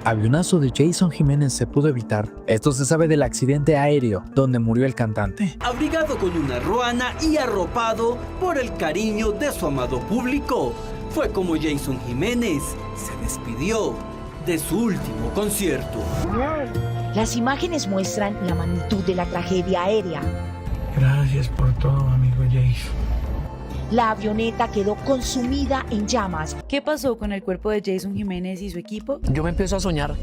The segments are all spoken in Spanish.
avionazo de Jason Jiménez se pudo evitar. Esto se sabe del accidente aéreo donde murió el cantante. Abrigado con una ruana y arropado por el cariño de su amado público, fue como Jason Jiménez se despidió de su último concierto. Las imágenes muestran la magnitud de la tragedia aérea. Gracias por todo, amigo Jason. La avioneta quedó consumida en llamas. ¿Qué pasó con el cuerpo de Jason Jiménez y su equipo? Yo me empiezo a soñar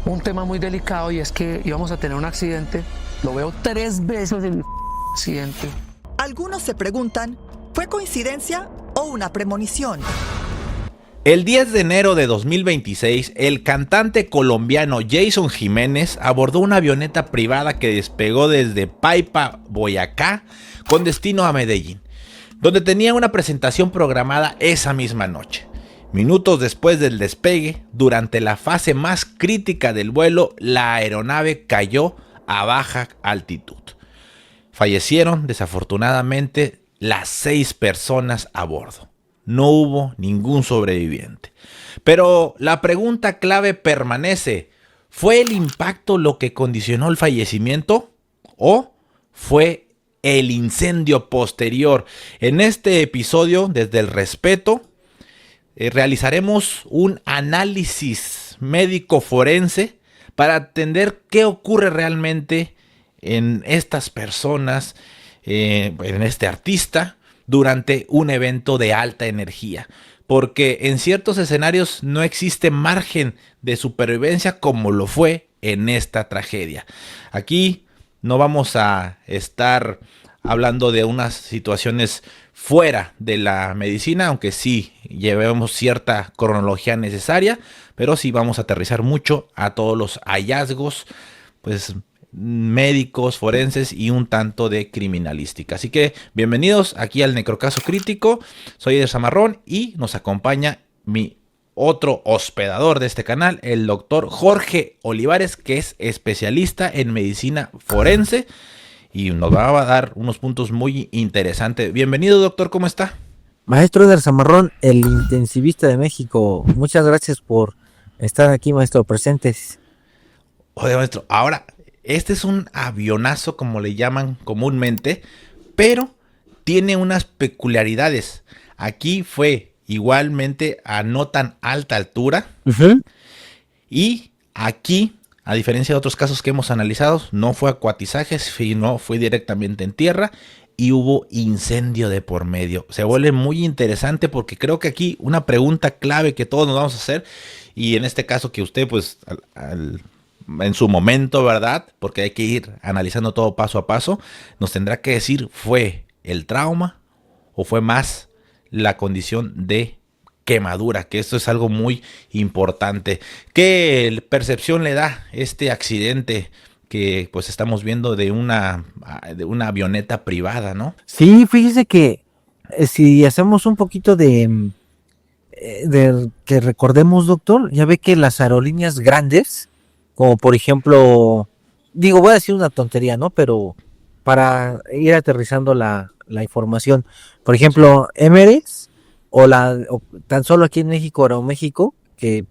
un tema muy delicado y es que íbamos a tener un accidente. Lo veo 3 veces el accidente. Algunos se preguntan, ¿fue coincidencia o una premonición? El 10 de enero de 2026, el cantante colombiano Jason Jiménez abordó una avioneta privada que despegó desde Paipa, Boyacá, con destino a Medellín, donde tenía una presentación programada esa misma noche. Minutos después del despegue, durante la fase más crítica del vuelo, la aeronave cayó a baja altitud. Fallecieron, desafortunadamente, las 6 personas a bordo. No hubo ningún sobreviviente. Pero la pregunta clave permanece: ¿fue el impacto lo que condicionó el fallecimiento o fue el incendio posterior? En este episodio, desde el respeto, realizaremos un análisis médico forense para entender qué ocurre realmente en estas personas, en este artista, durante un evento de alta energía, porque en ciertos escenarios no existe margen de supervivencia como lo fue en esta tragedia. Aquí no vamos a estar hablando de unas situaciones fuera de la medicina, aunque sí llevemos cierta cronología necesaria, pero sí vamos a aterrizar mucho a todos los hallazgos, pues, médicos, forenses y un tanto de criminalística. Así que bienvenidos aquí al Necrocaso Crítico. Soy Eder Zamarrón y nos acompaña mi otro hospedador de este canal, el doctor Jorge Olivares, que es especialista en medicina forense y nos va a dar unos puntos muy interesantes. Bienvenido, doctor, ¿cómo está? Maestro Eder Zamarrón, el intensivista de México, muchas gracias por estar aquí, maestro, presentes. Oye, maestro, ahora este es un avionazo, como le llaman comúnmente, pero tiene unas peculiaridades. Aquí fue igualmente a no tan alta altura. Y aquí, a diferencia de otros casos que hemos analizado, no fue acuatizaje, sino fue directamente en tierra y hubo incendio de por medio. Se vuelve muy interesante porque creo que aquí una pregunta clave que todos nos vamos a hacer, y en este caso que usted pues en su momento, ¿verdad? Porque hay que ir analizando todo paso a paso. Nos tendrá que decir, ¿fue el trauma o fue más la condición de quemadura? Que esto es algo muy importante. ¿Qué percepción le da este accidente que pues estamos viendo de una avioneta privada, ¿no? Sí, fíjese que si hacemos un poquito de que recordemos, doctor, ya ve que las aerolíneas grandes, como por ejemplo, digo, voy a decir una tontería, ¿no? Pero para ir aterrizando la información, por ejemplo, Emirates o tan solo aquí en México, Aeroméxico, que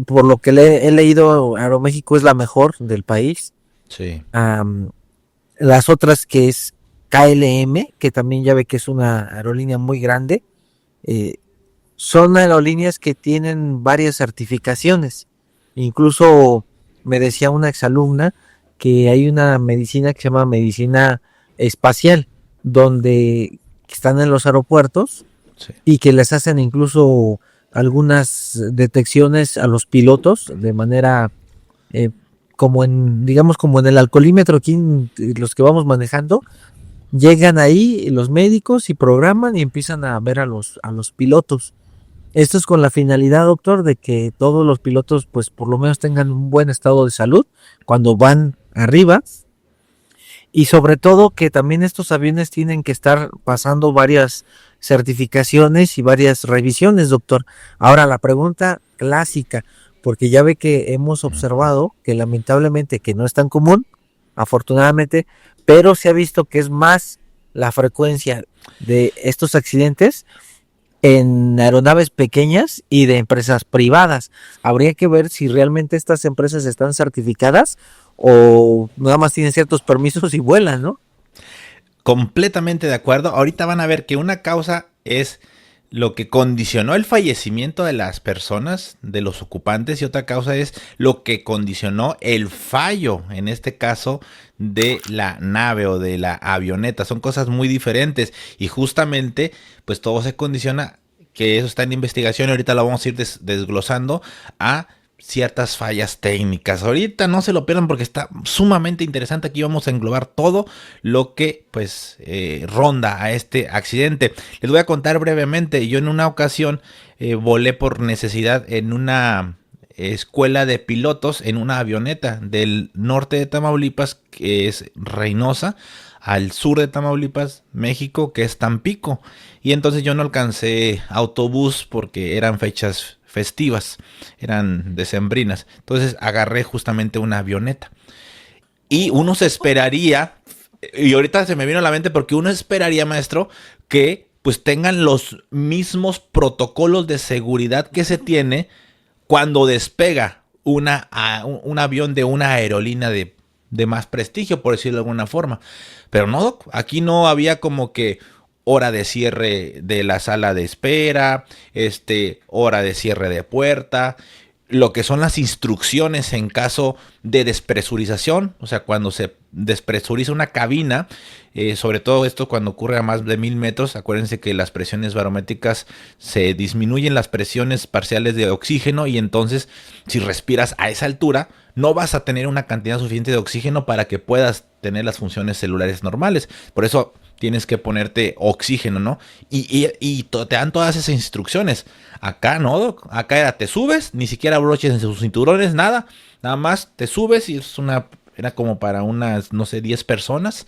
por lo que he leído, Aeroméxico es la mejor del país. Sí. Las otras que es KLM, que también ya ve que es una aerolínea muy grande, son aerolíneas que tienen varias certificaciones. Incluso me decía una exalumna que hay una medicina que se llama medicina espacial, donde están en los aeropuertos, sí, y que les hacen incluso algunas detecciones a los pilotos de manera como en el alcoholímetro, aquí los que vamos manejando, llegan ahí los médicos y programan y empiezan a ver a los pilotos. Esto es con la finalidad, doctor, de que todos los pilotos pues por lo menos tengan un buen estado de salud cuando van arriba, y sobre todo que también estos aviones tienen que estar pasando varias certificaciones y varias revisiones, doctor. Ahora la pregunta clásica, porque ya ve que hemos observado que lamentablemente, que no es tan común, afortunadamente, pero se ha visto que es más la frecuencia de estos accidentes en aeronaves pequeñas y de empresas privadas. Habría que ver si realmente estas empresas están certificadas o nada más tienen ciertos permisos y vuelan, ¿no? Completamente de acuerdo. Ahorita van a ver que una causa es lo que condicionó el fallecimiento de las personas, de los ocupantes, y otra causa es lo que condicionó el fallo, en este caso, de la nave o de la avioneta. Son cosas muy diferentes y justamente pues todo se condiciona, que eso está en investigación y ahorita lo vamos a ir desglosando a ciertas fallas técnicas. Ahorita no se lo pierdan porque está sumamente interesante. Aquí vamos a englobar todo lo que pues ronda a este accidente. Les voy a contar brevemente. Yo en una ocasión volé por necesidad en una escuela de pilotos en una avioneta del norte de Tamaulipas, que es Reynosa, al sur de Tamaulipas, México, que es Tampico. Y entonces yo no alcancé autobús porque eran fechas festivas, eran decembrinas. Entonces agarré justamente una avioneta. Y uno se esperaría, y ahorita se me vino a la mente porque uno esperaría, maestro, que pues tengan los mismos protocolos de seguridad que se tiene cuando despega un avión de una aerolínea de más prestigio, por decirlo de alguna forma. Pero no, aquí no había como que hora de cierre de la sala de espera, hora de cierre de puerta, lo que son las instrucciones en caso de despresurización, o sea, cuando se despresuriza una cabina, sobre todo esto cuando ocurre a más de 1000 metros, acuérdense que las presiones barométricas se disminuyen las presiones parciales de oxígeno y entonces si respiras a esa altura no vas a tener una cantidad suficiente de oxígeno para que puedas tener las funciones celulares normales. Por eso tienes que ponerte oxígeno, ¿no? Y te dan todas esas instrucciones. Acá no, Doc. Acá era te subes, ni siquiera broches en sus cinturones, nada. Nada más te subes y era como para unas, no sé, 10 personas.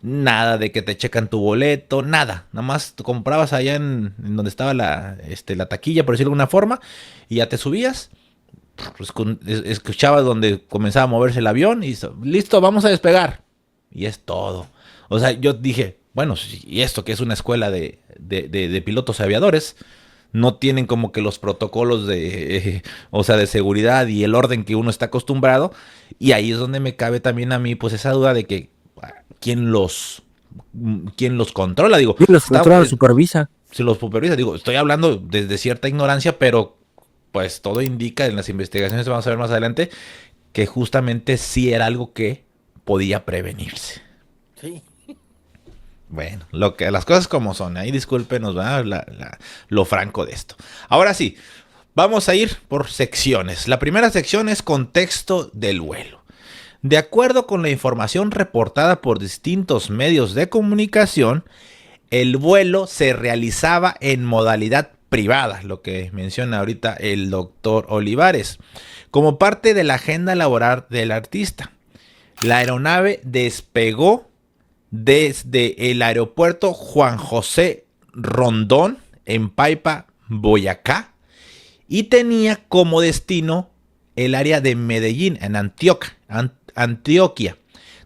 Nada de que te checan tu boleto, nada. Nada más te comprabas allá en donde estaba la taquilla, por decirlo de alguna forma, y ya te subías. Pues escuchabas donde comenzaba a moverse el avión y listo, vamos a despegar. Y es todo. O sea, yo dije, bueno, y esto que es una escuela de pilotos y aviadores, no tienen como que los protocolos de seguridad y el orden que uno está acostumbrado. Y ahí es donde me cabe también a mí pues esa duda de que quién los controla, digo. Sí, los controla, supervisa. Si los supervisa, digo, estoy hablando desde cierta ignorancia, pero pues todo indica en las investigaciones, vamos a ver más adelante, que justamente sí era algo que podía prevenirse. Sí. Bueno, las cosas como son. Ahí discúlpenos, lo franco de esto. Ahora sí, vamos a ir por secciones. La primera sección es contexto del vuelo. De acuerdo con la información reportada por distintos medios de comunicación, el vuelo se realizaba en modalidad privada, lo que menciona ahorita el doctor Olivares, como parte de la agenda laboral del artista. La aeronave despegó desde el aeropuerto Juan José Rondón en Paipa, Boyacá, y tenía como destino el área de Medellín, en Antioquia,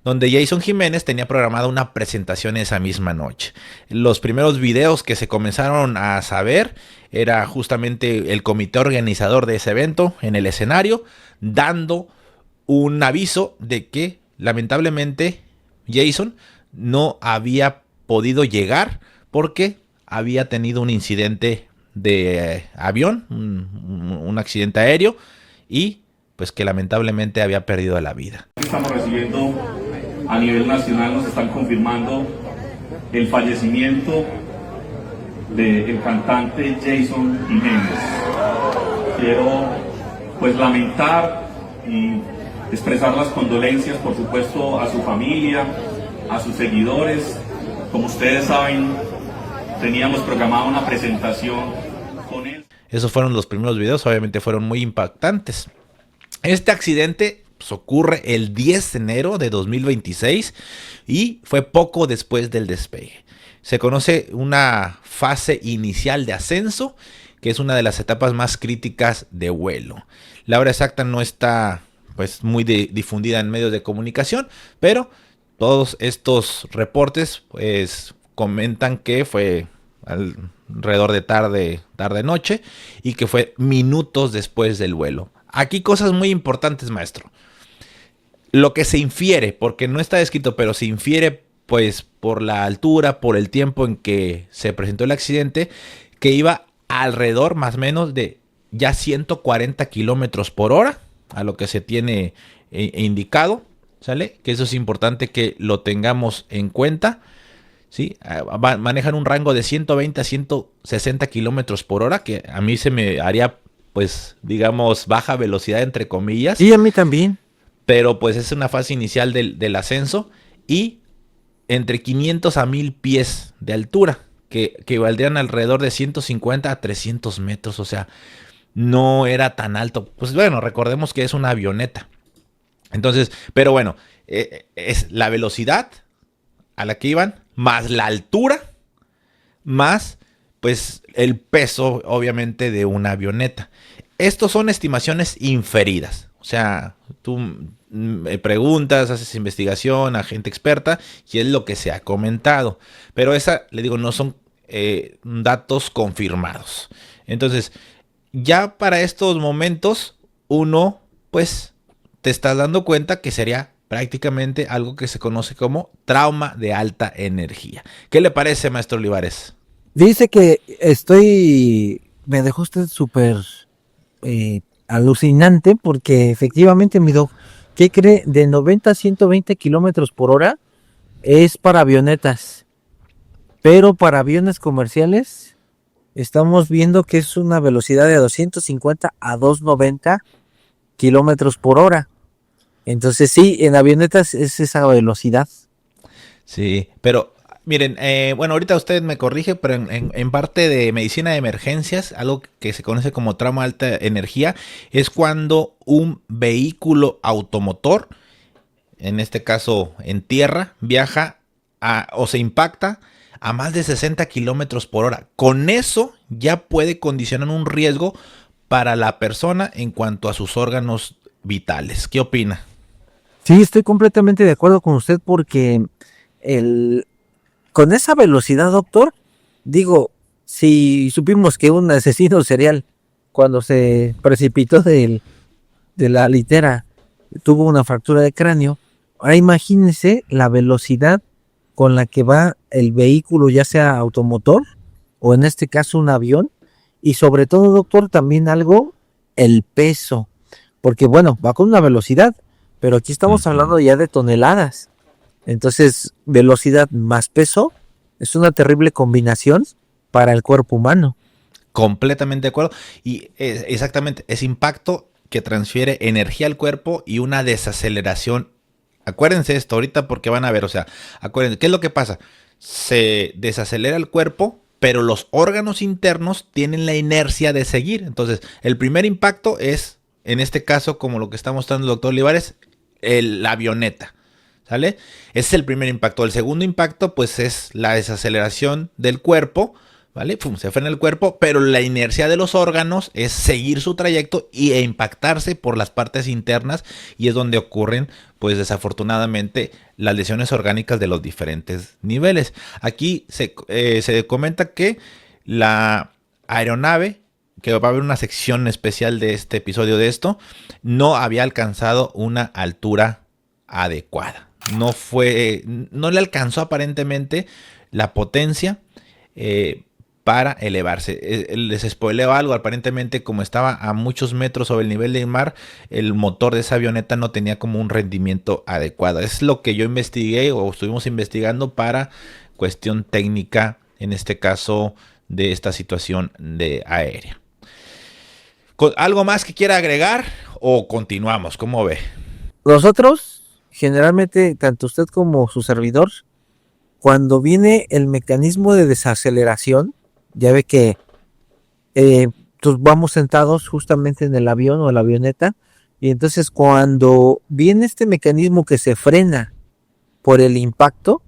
donde Jason Jiménez tenía programada una presentación esa misma noche. Los primeros videos que se comenzaron a saber era justamente el comité organizador de ese evento en el escenario, dando un aviso de que lamentablemente Jason no había podido llegar porque había tenido un incidente de avión, un accidente aéreo, y pues que lamentablemente había perdido la vida. Estamos recibiendo a nivel nacional, nos están confirmando el fallecimiento del cantante Jason Jiménez. Quiero pues lamentar y expresar las condolencias, por supuesto, a su familia, a sus seguidores. Como ustedes saben, teníamos programada una presentación con él. Esos fueron los primeros videos, obviamente fueron muy impactantes. Este accidente pues, ocurre el 10 de enero de 2026 y fue poco después del despegue. Se conoce una fase inicial de ascenso, que es una de las etapas más críticas de vuelo. La hora exacta no está pues muy difundida en medios de comunicación, pero todos estos reportes pues comentan que fue alrededor de tarde-noche, y que fue minutos después del vuelo. Aquí cosas muy importantes, maestro. Lo que se infiere, porque no está escrito, pero se infiere pues por la altura, por el tiempo en que se presentó el accidente, que iba alrededor más o menos de ya 140 kilómetros por hora, a lo que se tiene indicado, ¿sale? Que eso es importante que lo tengamos en cuenta, ¿sí? Manejan un rango de 120 a 160 kilómetros por hora, que a mí se me haría, pues, digamos, baja velocidad, entre comillas. Sí, a mí también. Pero pues es una fase inicial del ascenso, y entre 500 a 1000 pies de altura, que valdrían alrededor de 150 a 300 metros, o sea, no era tan alto. Pues bueno, recordemos que es una avioneta. Entonces, pero bueno, es la velocidad a la que iban, más la altura, más pues el peso, obviamente, de una avioneta. Estos son estimaciones inferidas. O sea, tú me preguntas, haces investigación a gente experta y es lo que se ha comentado. Pero le digo, no son datos confirmados. Entonces, ya para estos momentos, uno, pues, te estás dando cuenta que sería prácticamente algo que se conoce como trauma de alta energía. ¿Qué le parece, maestro Olivares? Dice que me dejó usted súper alucinante, porque efectivamente, mi doc, ¿qué cree? De 90 a 120 kilómetros por hora es para avionetas, pero para aviones comerciales estamos viendo que es una velocidad de 250 a 290 kilómetros por hora. Entonces sí, en avionetas es esa velocidad. Sí, pero miren, bueno, ahorita usted me corrige, pero en parte de medicina de emergencias, algo que se conoce como trauma de alta energía, es cuando un vehículo automotor, en este caso en tierra, viaja o se impacta a más de 60 kilómetros por hora. Con eso ya puede condicionar un riesgo para la persona en cuanto a sus órganos vitales. ¿Qué opina? Sí, estoy completamente de acuerdo con usted, porque con esa velocidad, doctor, digo, si supimos que un asesino serial, cuando se precipitó de la litera, tuvo una fractura de cráneo, ahora imagínese la velocidad con la que va el vehículo, ya sea automotor o en este caso un avión, y sobre todo, doctor, también el peso, porque bueno, va con una velocidad, pero aquí estamos hablando ya de toneladas. Entonces, velocidad más peso es una terrible combinación para el cuerpo humano. Completamente de acuerdo. Y exactamente, es impacto que transfiere energía al cuerpo y una desaceleración. Acuérdense esto ahorita, porque van a ver, o sea, acuérdense, ¿qué es lo que pasa? Se desacelera el cuerpo, pero los órganos internos tienen la inercia de seguir. Entonces, el primer impacto es, en este caso, como lo que está mostrando el doctor Olivares, la avioneta, ¿sale? Ese es el primer impacto. El segundo impacto, pues, es la desaceleración del cuerpo, ¿vale? Pum, se frena el cuerpo, pero la inercia de los órganos es seguir su trayecto e impactarse por las partes internas, y es donde ocurren, pues, desafortunadamente, las lesiones orgánicas de los diferentes niveles. Aquí se comenta que la aeronave, que va a haber una sección especial de este episodio de esto, no había alcanzado una altura adecuada. No le alcanzó aparentemente la potencia para elevarse. Les spoileo algo, aparentemente, como estaba a muchos metros sobre el nivel del mar, el motor de esa avioneta no tenía como un rendimiento adecuado. Es lo que yo investigué, o estuvimos investigando, para cuestión técnica, en este caso, de esta situación de aérea. ¿Algo más que quiera agregar o continuamos? ¿Cómo ve? Nosotros, generalmente, tanto usted como su servidor, cuando viene el mecanismo de desaceleración, ya ve que vamos sentados justamente en el avión o la avioneta, y entonces cuando viene este mecanismo que se frena por el impacto,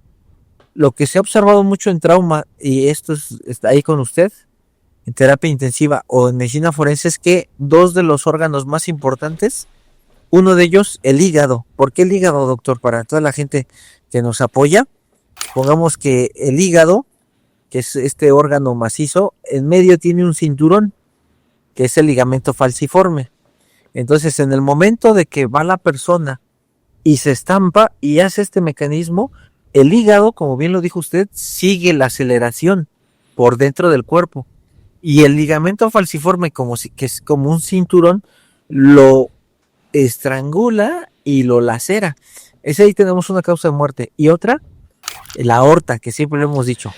lo que se ha observado mucho en trauma, y esto está ahí con usted, en terapia intensiva o en medicina forense, es que dos de los órganos más importantes, uno de ellos, el hígado. ¿Por qué el hígado, doctor? Para toda la gente que nos apoya, pongamos que el hígado que es este órgano macizo, en medio tiene un cinturón, que es el ligamento falciforme. Entonces, en el momento de que va la persona y se estampa y hace este mecanismo, el hígado, como bien lo dijo usted, sigue la aceleración por dentro del cuerpo. Y el ligamento falciforme, que es como un cinturón, lo estrangula y lo lacera. Ese ahí tenemos una causa de muerte. Y otra, la aorta, que siempre lo hemos dicho.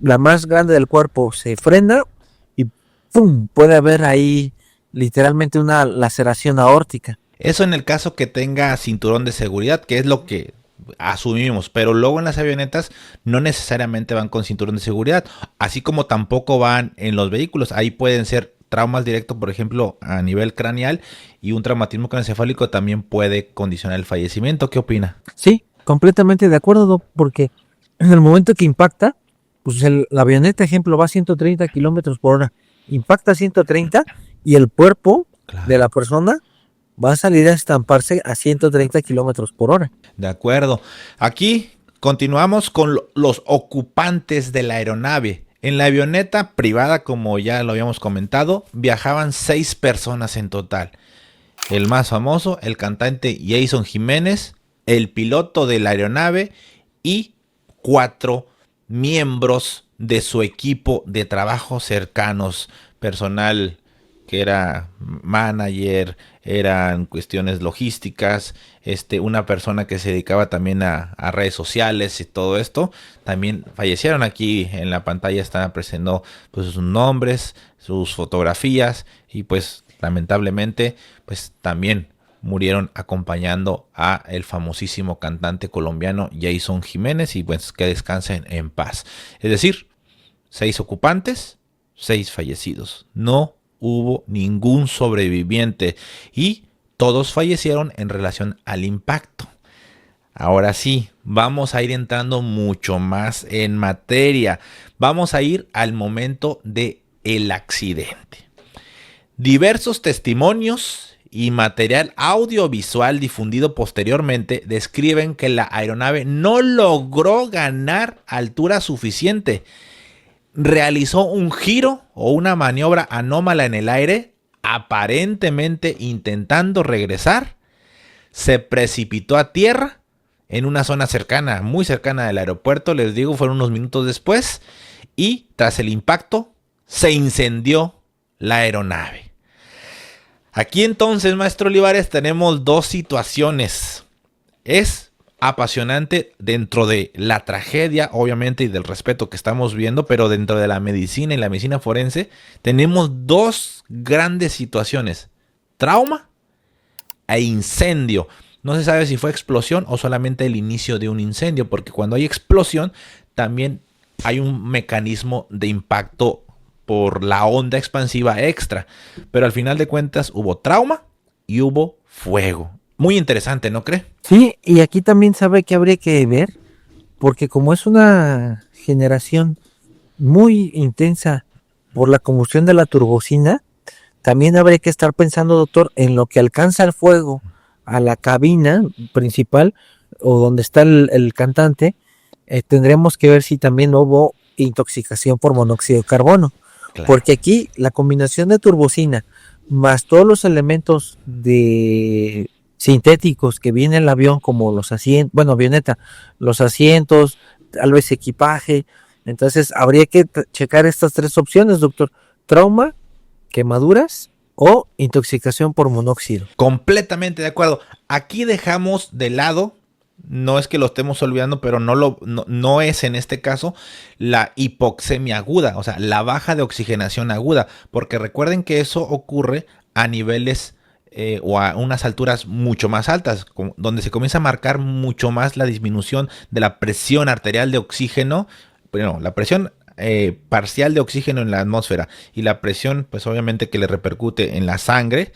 La más grande del cuerpo se frena y ¡pum! Puede haber ahí literalmente una laceración aórtica. Eso en el caso que tenga cinturón de seguridad, que es lo que asumimos, pero luego en las avionetas no necesariamente van con cinturón de seguridad, así como tampoco van en los vehículos. Ahí pueden ser traumas directos, por ejemplo, a nivel craneal, y un traumatismo craneoencefálico también puede condicionar el fallecimiento. ¿Qué opina? Sí, completamente de acuerdo, Doc, porque en el momento que impacta, pues la avioneta, ejemplo, va a 130 kilómetros por hora, impacta a 130 y el cuerpo de la persona va a salir a estamparse a 130 kilómetros por hora. De acuerdo. Aquí continuamos con los ocupantes de la aeronave. En la avioneta privada, como ya lo habíamos comentado, viajaban 6 personas en total. El más famoso, el cantante Jason Jiménez, el piloto de la aeronave y 4 miembros de su equipo de trabajo cercanos, personal que era manager, eran cuestiones logísticas, una persona que se dedicaba también a redes sociales y todo esto, también fallecieron. Aquí en la pantalla están apareciendo pues sus nombres, sus fotografías, y pues lamentablemente pues también murieron acompañando a el famosísimo cantante colombiano Jason Jiménez, y pues que descansen en paz. Es decir, 6 ocupantes, 6 fallecidos. No hubo ningún sobreviviente y todos fallecieron en relación al impacto. Ahora sí, vamos a ir entrando mucho más en materia. Vamos a ir al momento del accidente. Diversos testimonios y material audiovisual difundido posteriormente describen que la aeronave no logró ganar altura suficiente. Realizó un giro o una maniobra anómala en el aire, aparentemente intentando regresar. Se precipitó a tierra en una zona cercana, muy cercana del aeropuerto, les digo, fueron unos minutos después, y tras el impacto se incendió la aeronave. Aquí entonces, maestro Olivares, tenemos 2 situaciones. Es apasionante dentro de la tragedia, obviamente, y del respeto que estamos viendo, pero dentro de la medicina y la medicina forense tenemos 2 grandes situaciones: trauma e incendio. No se sabe si fue explosión o solamente el inicio de un incendio, porque cuando hay explosión también hay un mecanismo de impacto por la onda expansiva extra, pero al final de cuentas hubo trauma y hubo fuego. Muy interesante, ¿no cree? Sí, y aquí también sabe que habría que ver, porque como es una generación muy intensa por la combustión de la turbocina, también habría que estar pensando, doctor, en lo que alcanza el fuego a la cabina principal o donde está el cantante. Tendremos que ver si también hubo intoxicación por monóxido de carbono. Claro. Porque aquí la combinación de turbocina más todos los elementos de sintéticos que viene el avión, como los asientos, bueno, avioneta, los asientos, tal vez equipaje. Entonces habría que checar estas 3 opciones, doctor: trauma, quemaduras o intoxicación por monóxido. Completamente de acuerdo. Aquí dejamos de lado, no es que lo estemos olvidando, pero no es en este caso la hipoxemia aguda, o sea, la baja de oxigenación aguda, porque recuerden que eso ocurre a niveles o a unas alturas mucho más altas, donde se comienza a marcar mucho más la disminución de la presión arterial de oxígeno, bueno, la presión parcial de oxígeno en la atmósfera y la presión, pues obviamente que le repercute en la sangre,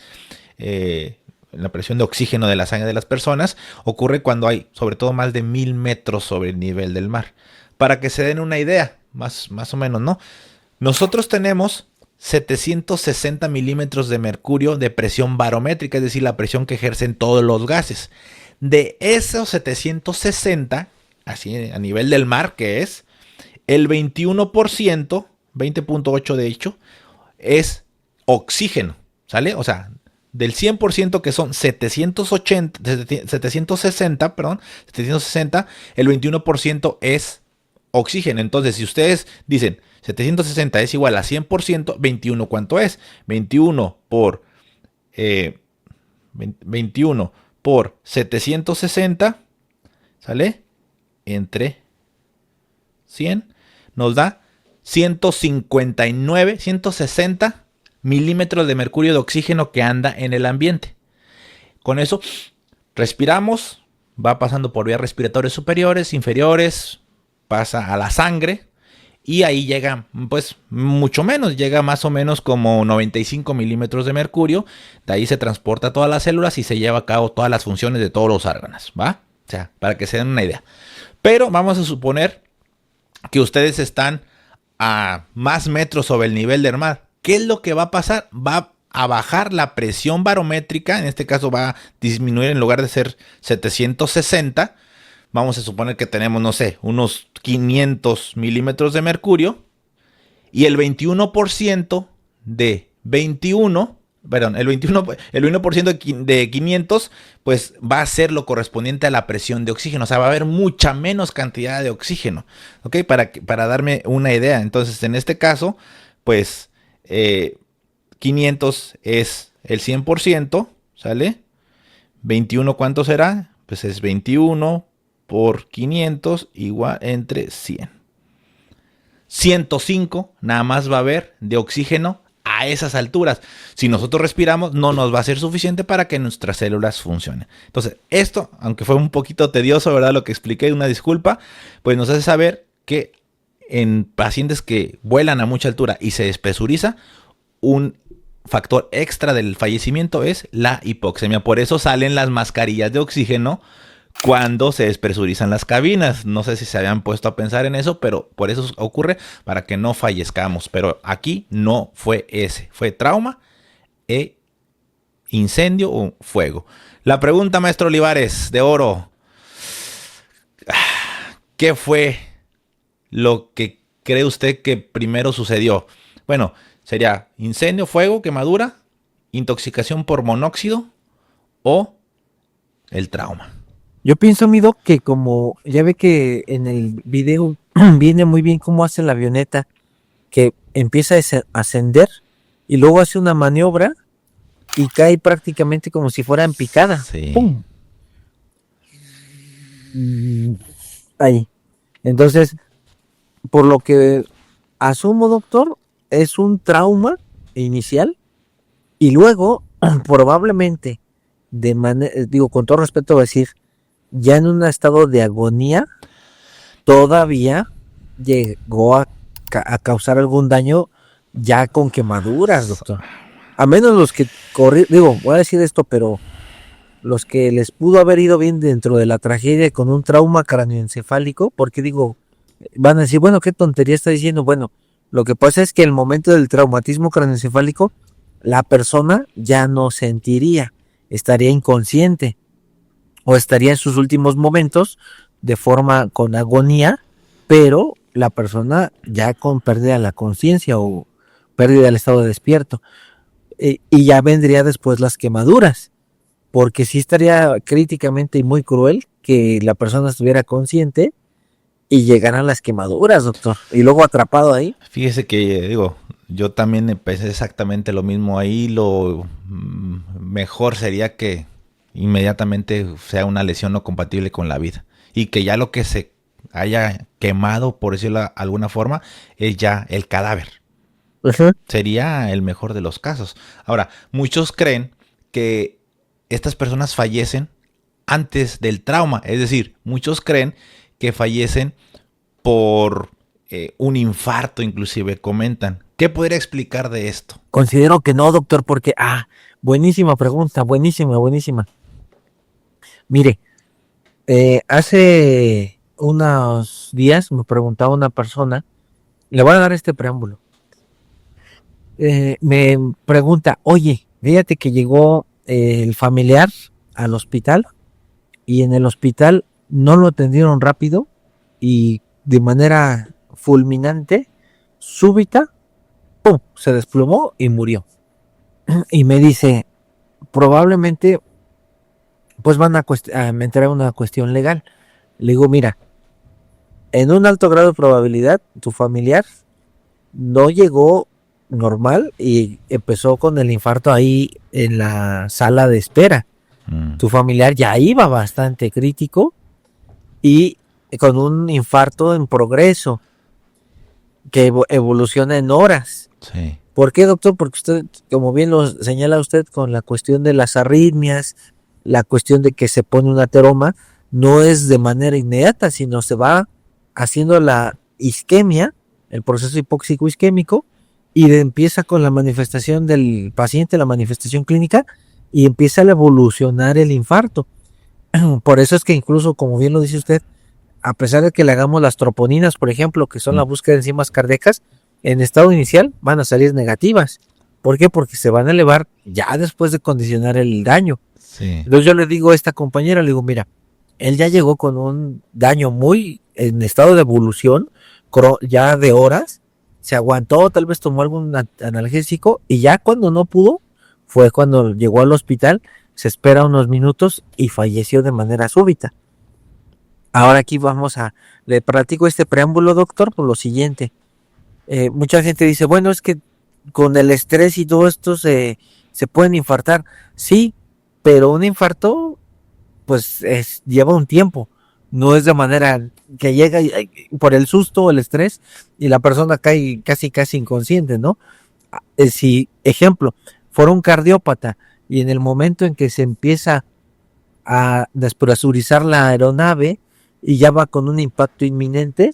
la presión de oxígeno de la sangre de las personas, ocurre cuando hay sobre todo más de 1000 metros sobre el nivel del mar. Para que se den una idea, más o menos, ¿no? Nosotros tenemos 760 milímetros de mercurio de presión barométrica, es decir, la presión que ejercen todos los gases. De esos 760, así a nivel del mar, que es, el 21%, 20.8 de hecho, es oxígeno, ¿sale? O sea, del 100% que son 760, el 21% es oxígeno. Entonces, si ustedes dicen 760 es igual a 100%, 21, ¿cuánto es? 21 por 760, ¿sale? Entre 100 nos da 160 milímetros de mercurio de oxígeno que anda en el ambiente. Con eso respiramos, va pasando por vías respiratorias superiores, inferiores, pasa a la sangre y ahí llega, pues mucho menos, llega más o menos como 95 milímetros de mercurio. De ahí se transporta a todas las células y se lleva a cabo todas las funciones de todos los órganos, ¿va? O sea, para que se den una idea. Pero vamos a suponer que ustedes están a más metros sobre el nivel del mar. ¿Qué es lo que va a pasar? Va a bajar la presión barométrica, en este caso va a disminuir, en lugar de ser 760, vamos a suponer que tenemos, no sé, unos 500 milímetros de mercurio, y el 21% de 21, perdón, el 21% de 500, pues va a ser lo correspondiente a la presión de oxígeno. O sea, va a haber mucha menos cantidad de oxígeno, ¿ok? Para darme una idea. Entonces, en este caso, pues 500 es el 100%, ¿sale? 21, ¿cuánto será? Pues es 21 por 500 igual entre 100. 105 nada más va a haber de oxígeno a esas alturas. Si nosotros respiramos, no nos va a ser suficiente para que nuestras células funcionen. Entonces, esto, aunque fue un poquito tedioso, ¿verdad? Lo que expliqué, una disculpa, pues nos hace saber que en pacientes que vuelan a mucha altura y se despresuriza, un factor extra del fallecimiento es la hipoxemia. Por eso salen las mascarillas de oxígeno cuando se despresurizan las cabinas. No sé si se habían puesto a pensar en eso, pero por eso ocurre, para que no fallezcamos. Pero aquí no fue ese, fue trauma e incendio o fuego. La pregunta, maestro Olivares, de oro: ¿qué fue lo que cree usted que primero sucedió? Bueno, sería incendio, fuego, quemadura, intoxicación por monóxido o el trauma. Yo pienso, mi doc, que como ya ve que en el video viene muy bien cómo hace la avioneta, que empieza a ascender y luego hace una maniobra y cae prácticamente como si fuera en picada. Sí. ¡Pum! Ahí. Entonces, por lo que asumo, doctor, es un trauma inicial y luego probablemente con todo respeto voy a decir, ya en un estado de agonía, todavía llegó a causar algún daño ya con quemaduras, doctor. A menos los que voy a decir esto, pero los que les pudo haber ido bien dentro de la tragedia con un trauma cráneoencefálico, porque van a decir, bueno, qué tontería está diciendo. Bueno, lo que pasa es que el momento del traumatismo cráneoencefálico, la persona ya no sentiría, estaría inconsciente o estaría en sus últimos momentos de forma con agonía, pero la persona ya con pérdida de la conciencia o pérdida del estado de despierto. Y ya vendría después las quemaduras, porque sí estaría críticamente y muy cruel que la persona estuviera consciente y llegaran las quemaduras, doctor, y luego atrapado ahí. Fíjese que, yo también pensé exactamente lo mismo. Ahí lo mejor sería que inmediatamente sea una lesión no compatible con la vida y que ya lo que se haya quemado, por decirlo de alguna forma, es ya el cadáver. Uh-huh. Sería el mejor de los casos. Ahora, muchos creen que estas personas fallecen antes del trauma, es decir, muchos creen que fallecen por un infarto, inclusive comentan. ¿Qué podría explicar de esto? Considero que no, doctor, porque buenísima pregunta, buenísima. Mire, hace unos días me preguntaba una persona, le voy a dar este preámbulo. Me pregunta, oye, fíjate que llegó el familiar al hospital y en el hospital no lo atendieron rápido y de manera fulminante, súbita, ¡pum!, se desplomó y murió. Y me dice, probablemente pues van a entrar en una cuestión legal. Le digo, mira, en un alto grado de probabilidad, tu familiar no llegó normal y empezó con el infarto ahí en la sala de espera. Tu familiar ya iba bastante crítico y con un infarto en progreso que evoluciona en horas. Sí. ¿Por qué, doctor? Porque usted, como bien lo señala usted, con la cuestión de las arritmias, la cuestión de que se pone un ateroma, no es de manera inmediata, sino se va haciendo la isquemia, el proceso hipóxico isquémico, y empieza con la manifestación del paciente, la manifestación clínica, y empieza a evolucionar el infarto. Por eso es que incluso, como bien lo dice usted, a pesar de que le hagamos las troponinas, por ejemplo, que son la búsqueda de enzimas cardíacas, en estado inicial van a salir negativas. ¿Por qué? Porque se van a elevar ya después de condicionar el daño. Sí. Entonces yo le digo a esta compañera, le digo, mira, él ya llegó con un daño muy en estado de evolución, ya de horas, se aguantó, tal vez tomó algún analgésico y ya cuando no pudo, fue cuando llegó al hospital, se espera unos minutos y falleció de manera súbita. Ahora aquí le platico este preámbulo, doctor, por lo siguiente. Mucha gente dice, bueno, es que con el estrés y todo esto se pueden infartar. Sí, pero un infarto pues lleva un tiempo. No es de manera que llega por el susto o el estrés y la persona cae casi inconsciente, ¿no? Si, ejemplo, fuera un cardiópata y en el momento en que se empieza a despresurizar la aeronave y ya va con un impacto inminente,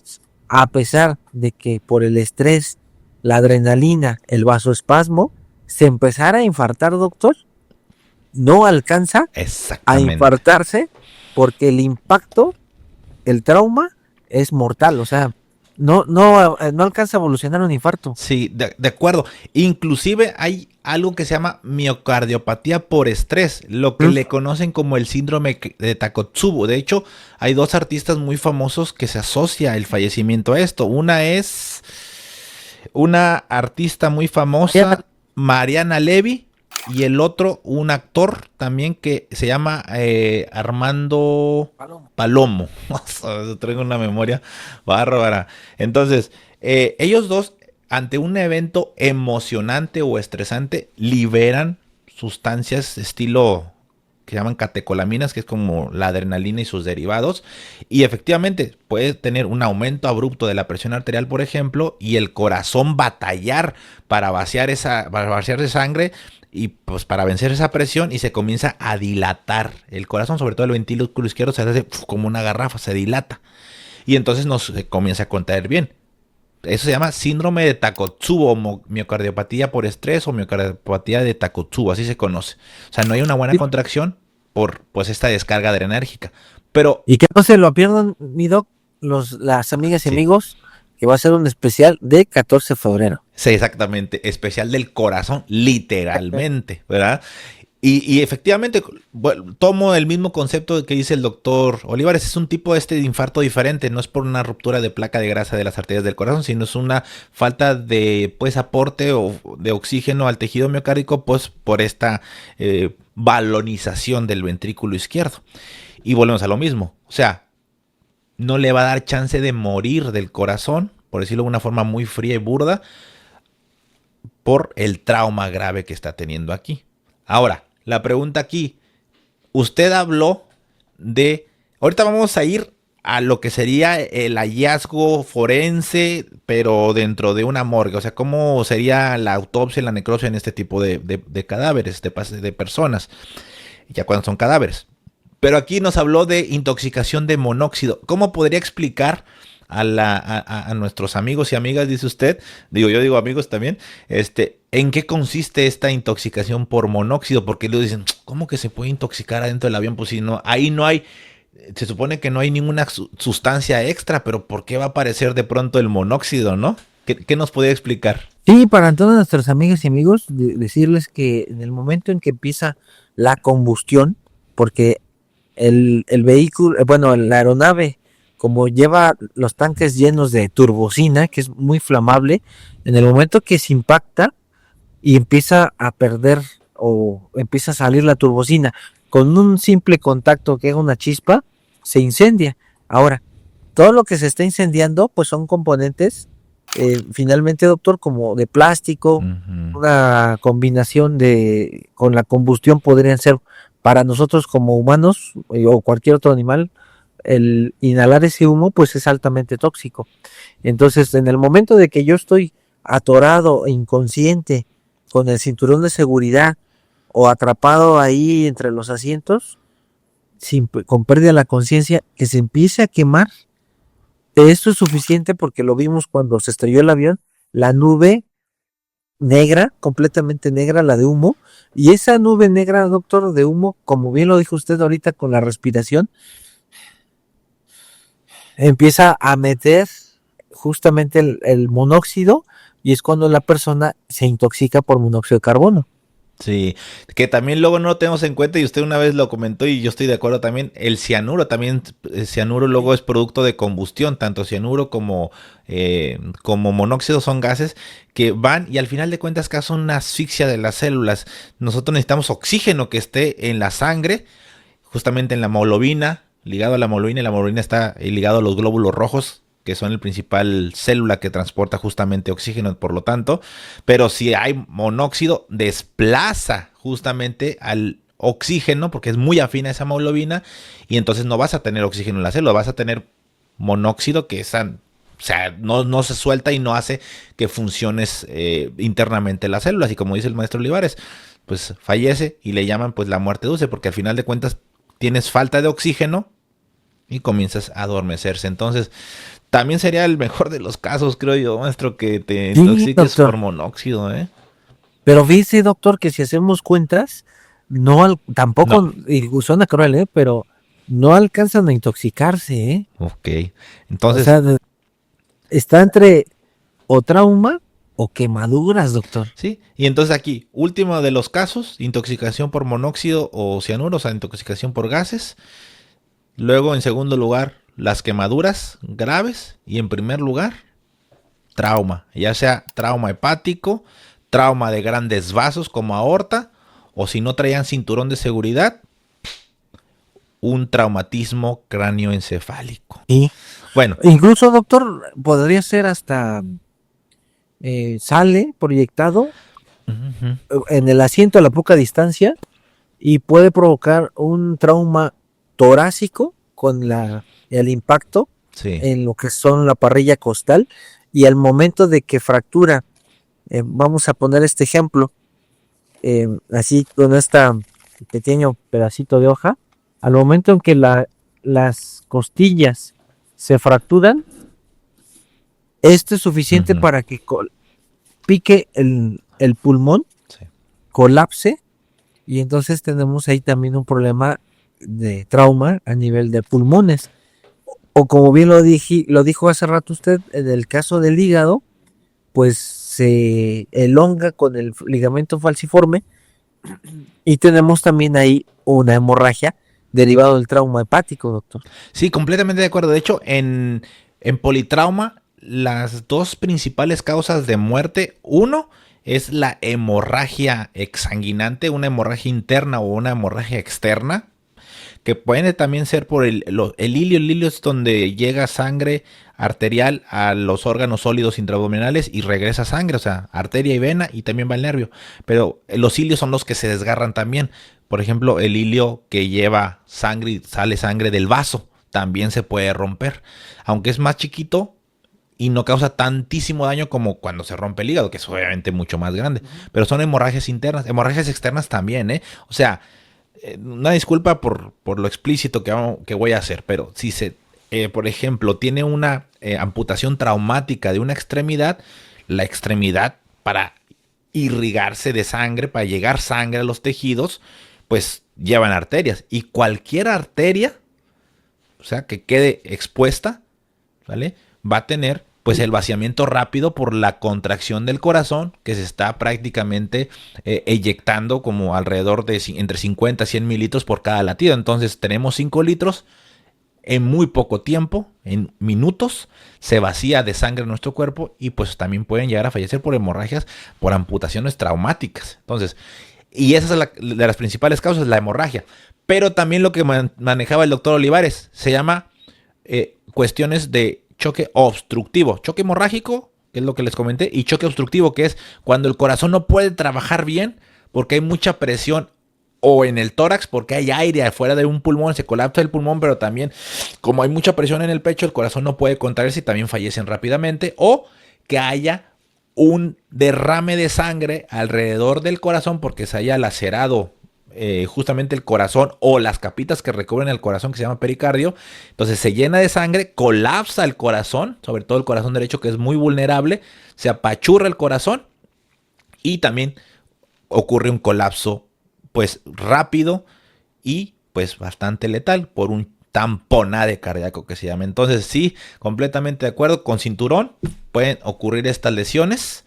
a pesar de que por el estrés, la adrenalina, el vasoespasmo, se empezara a infartar, doctor, no alcanza a infartarse porque el impacto, el trauma es mortal, o sea, no alcanza a evolucionar un infarto. Sí, de acuerdo. Inclusive hay algo que se llama miocardiopatía por estrés, lo que le conocen como el síndrome de Takotsubo. De hecho, hay dos artistas muy famosos que se asocia el fallecimiento a esto. Una es una artista muy famosa, Mariana Levy, y el otro, un actor también que se llama Armando Palomo. Traigo una memoria bárbara. Entonces, ellos dos, ante un evento emocionante o estresante, liberan sustancias estilo que se llaman catecolaminas, que es como la adrenalina y sus derivados, y efectivamente puede tener un aumento abrupto de la presión arterial, por ejemplo, y el corazón batallar para vaciar de sangre y pues para vencer esa presión, y se comienza a dilatar el corazón, sobre todo el ventrículo izquierdo se hace como una garrafa, se dilata, y entonces nos comienza a contraer bien. Eso se llama síndrome de Takotsubo, miocardiopatía por estrés o miocardiopatía de Takotsubo, así se conoce. O sea, no hay una buena contracción por pues esta descarga adrenérgica. Pero y que no se lo pierdan, mi doc, las amigas y amigos, que va a ser un especial de 14 de febrero. Sí, exactamente, especial del corazón, literalmente, ¿verdad? Y efectivamente, tomo el mismo concepto que dice el doctor Olivares, es un tipo de infarto diferente, no es por una ruptura de placa de grasa de las arterias del corazón, sino es una falta de pues aporte de oxígeno al tejido miocárdico, pues por esta balonización del ventrículo izquierdo. Y volvemos a lo mismo, o sea, no le va a dar chance de morir del corazón, por decirlo de una forma muy fría y burda, por el trauma grave que está teniendo aquí. Ahora, la pregunta aquí, usted habló de, ahorita vamos a ir a lo que sería el hallazgo forense, pero dentro de una morgue, o sea, cómo sería la autopsia y la necropsia en este tipo de cadáveres, de personas, ya cuando son cadáveres. Pero aquí nos habló de intoxicación de monóxido. ¿Cómo podría explicar a nuestros amigos y amigas, dice usted, yo digo amigos también, ¿en qué consiste esta intoxicación por monóxido? Porque luego dicen, ¿cómo que se puede intoxicar adentro del avión? Pues si no, ahí no hay, se supone que no hay ninguna sustancia extra, pero ¿por qué va a aparecer de pronto el monóxido, no? ¿Qué nos podría explicar? Sí, para todos nuestros amigas y amigos, decirles que en el momento en que empieza la combustión, porque el vehículo, la aeronave como lleva los tanques llenos de turbocina, que es muy flamable, en el momento que se impacta y empieza a perder o empieza a salir la turbocina, con un simple contacto que haga una chispa, se incendia. Ahora, todo lo que se está incendiando, pues son componentes, finalmente, doctor, como de plástico, una combinación con la combustión podrían ser para nosotros como humanos o cualquier otro animal, el inhalar ese humo pues es altamente tóxico. Entonces, en el momento de que yo estoy atorado e inconsciente con el cinturón de seguridad o atrapado ahí entre los asientos, con pérdida de la conciencia, que se empiece a quemar, esto es suficiente porque lo vimos cuando se estrelló el avión, la nube negra, completamente negra, la de humo, y esa nube negra, doctor, de humo, como bien lo dijo usted ahorita con la respiración, empieza a meter justamente el monóxido, y es cuando la persona se intoxica por monóxido de carbono. Sí, que también luego no lo tenemos en cuenta y usted una vez lo comentó y yo estoy de acuerdo también, el cianuro luego es producto de combustión, tanto cianuro como monóxido son gases que van y al final de cuentas causan una asfixia de las células. Nosotros necesitamos oxígeno que esté en la sangre, justamente en la hemoglobina, ligado a la hemoglobina, y la hemoglobina está ligado a los glóbulos rojos, que son el principal célula que transporta justamente oxígeno, por lo tanto, pero si hay monóxido, desplaza justamente al oxígeno, porque es muy afín a esa hemoglobina, y entonces no vas a tener oxígeno en la célula, vas a tener monóxido que no se suelta y no hace que funciones internamente las células, y como dice el maestro Olivares, pues fallece y le llaman pues la muerte dulce, porque al final de cuentas tienes falta de oxígeno y comienzas a adormecerse. Entonces, también sería el mejor de los casos, creo yo, maestro, que te intoxiques por monóxido, ¿eh? Pero fíjese, doctor, que si hacemos cuentas, tampoco, y suena cruel, pero no alcanzan a intoxicarse, ¿eh? Ok, entonces... O sea, está entre o trauma o quemaduras, doctor. Sí, y entonces aquí, último de los casos, intoxicación por monóxido o cianuro, o sea, intoxicación por gases. Luego, en segundo lugar, las quemaduras graves. Y en primer lugar, trauma. Ya sea trauma hepático, trauma de grandes vasos como aorta, o si no traían cinturón de seguridad, un traumatismo cráneoencefálico. Y bueno, incluso, doctor, podría ser hasta sale proyectado en el asiento a la poca distancia y puede provocar un trauma torácico con el impacto en lo que son la parrilla costal, y al momento de que fractura, vamos a poner este ejemplo, así con este pequeño pedacito de hoja, al momento en que las costillas se fracturan, esto es suficiente para que pique el pulmón, colapse, y entonces tenemos ahí también un problema de trauma a nivel de pulmones. O como bien lo dijo hace rato usted, en el caso del hígado, pues se elonga con el ligamento falciforme y tenemos también ahí una hemorragia derivado del trauma hepático, doctor. Sí, completamente de acuerdo. De hecho, en politrauma, las dos principales causas de muerte, uno es la hemorragia exsanguinante, una hemorragia interna o una hemorragia externa, que puede también ser por el hilio. El hilio es donde llega sangre arterial a los órganos sólidos intraabdominales y regresa sangre, o sea, arteria y vena, y también va el nervio. Pero los hilios son los que se desgarran también. Por ejemplo, el hilio que lleva sangre y sale sangre del vaso también se puede romper, aunque es más chiquito y no causa tantísimo daño como cuando se rompe el hígado, que es obviamente mucho más grande. Pero son hemorragias internas, hemorragias externas también, ¿eh? O sea, una disculpa por lo explícito que voy a hacer, pero si por ejemplo, tiene una amputación traumática de una extremidad, la extremidad, para irrigarse de sangre, para llegar sangre a los tejidos, pues llevan arterias. Y cualquier arteria, o sea, que quede expuesta, ¿vale?, va a tener pues el vaciamiento rápido por la contracción del corazón, que se está prácticamente eyectando como alrededor de entre 50 y 100 mililitros por cada latido. Entonces tenemos 5 litros en muy poco tiempo, en minutos, se vacía de sangre en nuestro cuerpo y pues también pueden llegar a fallecer por hemorragias, por amputaciones traumáticas. Entonces, y esa es de las principales causas, la hemorragia. Pero también lo que manejaba el doctor Olivares se llama cuestiones de choque obstructivo, choque hemorrágico, que es lo que les comenté, y choque obstructivo, que es cuando el corazón no puede trabajar bien porque hay mucha presión o en el tórax porque hay aire afuera de un pulmón, se colapsa el pulmón, pero también como hay mucha presión en el pecho, el corazón no puede contraerse y también fallecen rápidamente, o que haya un derrame de sangre alrededor del corazón porque se haya lacerado justamente el corazón o las capitas que recubren el corazón, que se llama pericardio. Entonces se llena de sangre, colapsa el corazón, sobre todo el corazón derecho, que es muy vulnerable, se apachurra el corazón y también ocurre un colapso pues rápido y pues bastante letal por un tamponade cardíaco que se llama. Entonces sí, completamente de acuerdo, con cinturón pueden ocurrir estas lesiones,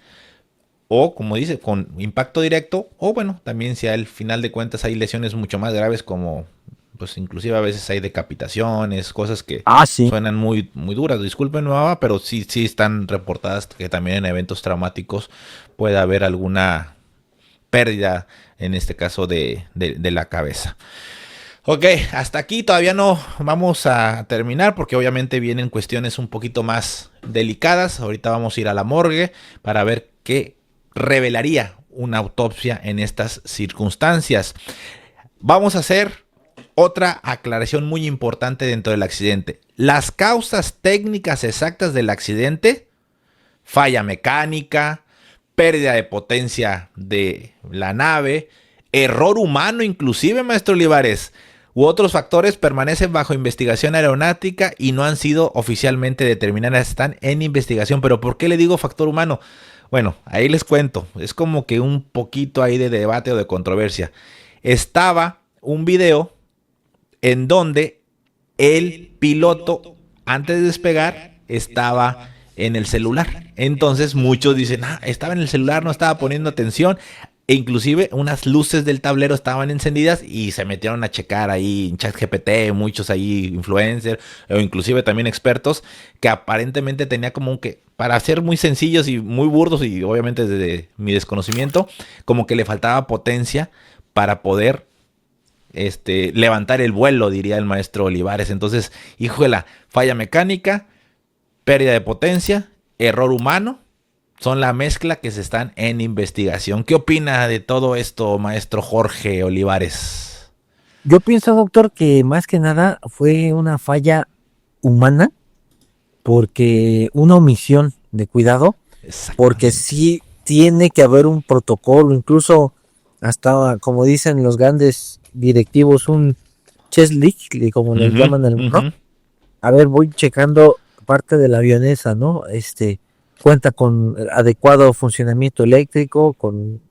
o como dice, con impacto directo, o bueno, también si al final de cuentas hay lesiones mucho más graves, como pues inclusive a veces hay decapitaciones, cosas que suenan muy, muy duras. Disculpen, Nueva, pero sí están reportadas que también en eventos traumáticos puede haber alguna pérdida, en este caso de la cabeza. Ok, hasta aquí todavía no vamos a terminar porque obviamente vienen cuestiones un poquito más delicadas. Ahorita vamos a ir a la morgue para ver qué revelaría una autopsia en estas circunstancias. Vamos a hacer otra aclaración muy importante dentro del accidente. Las causas técnicas exactas del accidente: falla mecánica, pérdida de potencia de la nave, error humano inclusive, maestro Olivares, u otros factores permanecen bajo investigación aeronáutica y no han sido oficialmente determinadas, están en investigación. Pero ¿por qué le digo factor humano? Bueno, ahí les cuento, es como que un poquito ahí de debate o de controversia. Estaba un video en donde el piloto, antes de despegar, estaba en el celular. Entonces muchos dicen, estaba en el celular, no estaba poniendo atención. E inclusive unas luces del tablero estaban encendidas y se metieron a checar ahí en ChatGPT, muchos ahí influencers o inclusive también expertos, que aparentemente tenía como que, para ser muy sencillos y muy burdos y obviamente desde mi desconocimiento, como que le faltaba potencia para poder levantar el vuelo, diría el maestro Olivares. Entonces, híjole, falla mecánica, pérdida de potencia, error humano, son la mezcla que se están en investigación. ¿Qué opina de todo esto, maestro Jorge Olivares? Yo pienso, doctor, que más que nada fue una falla humana, porque una omisión de cuidado, porque sí tiene que haber un protocolo, incluso hasta, como dicen los grandes directivos, un checklist, como les llaman el rock. A ver, voy checando parte de la avioneta, ¿no? Cuenta con adecuado funcionamiento eléctrico, con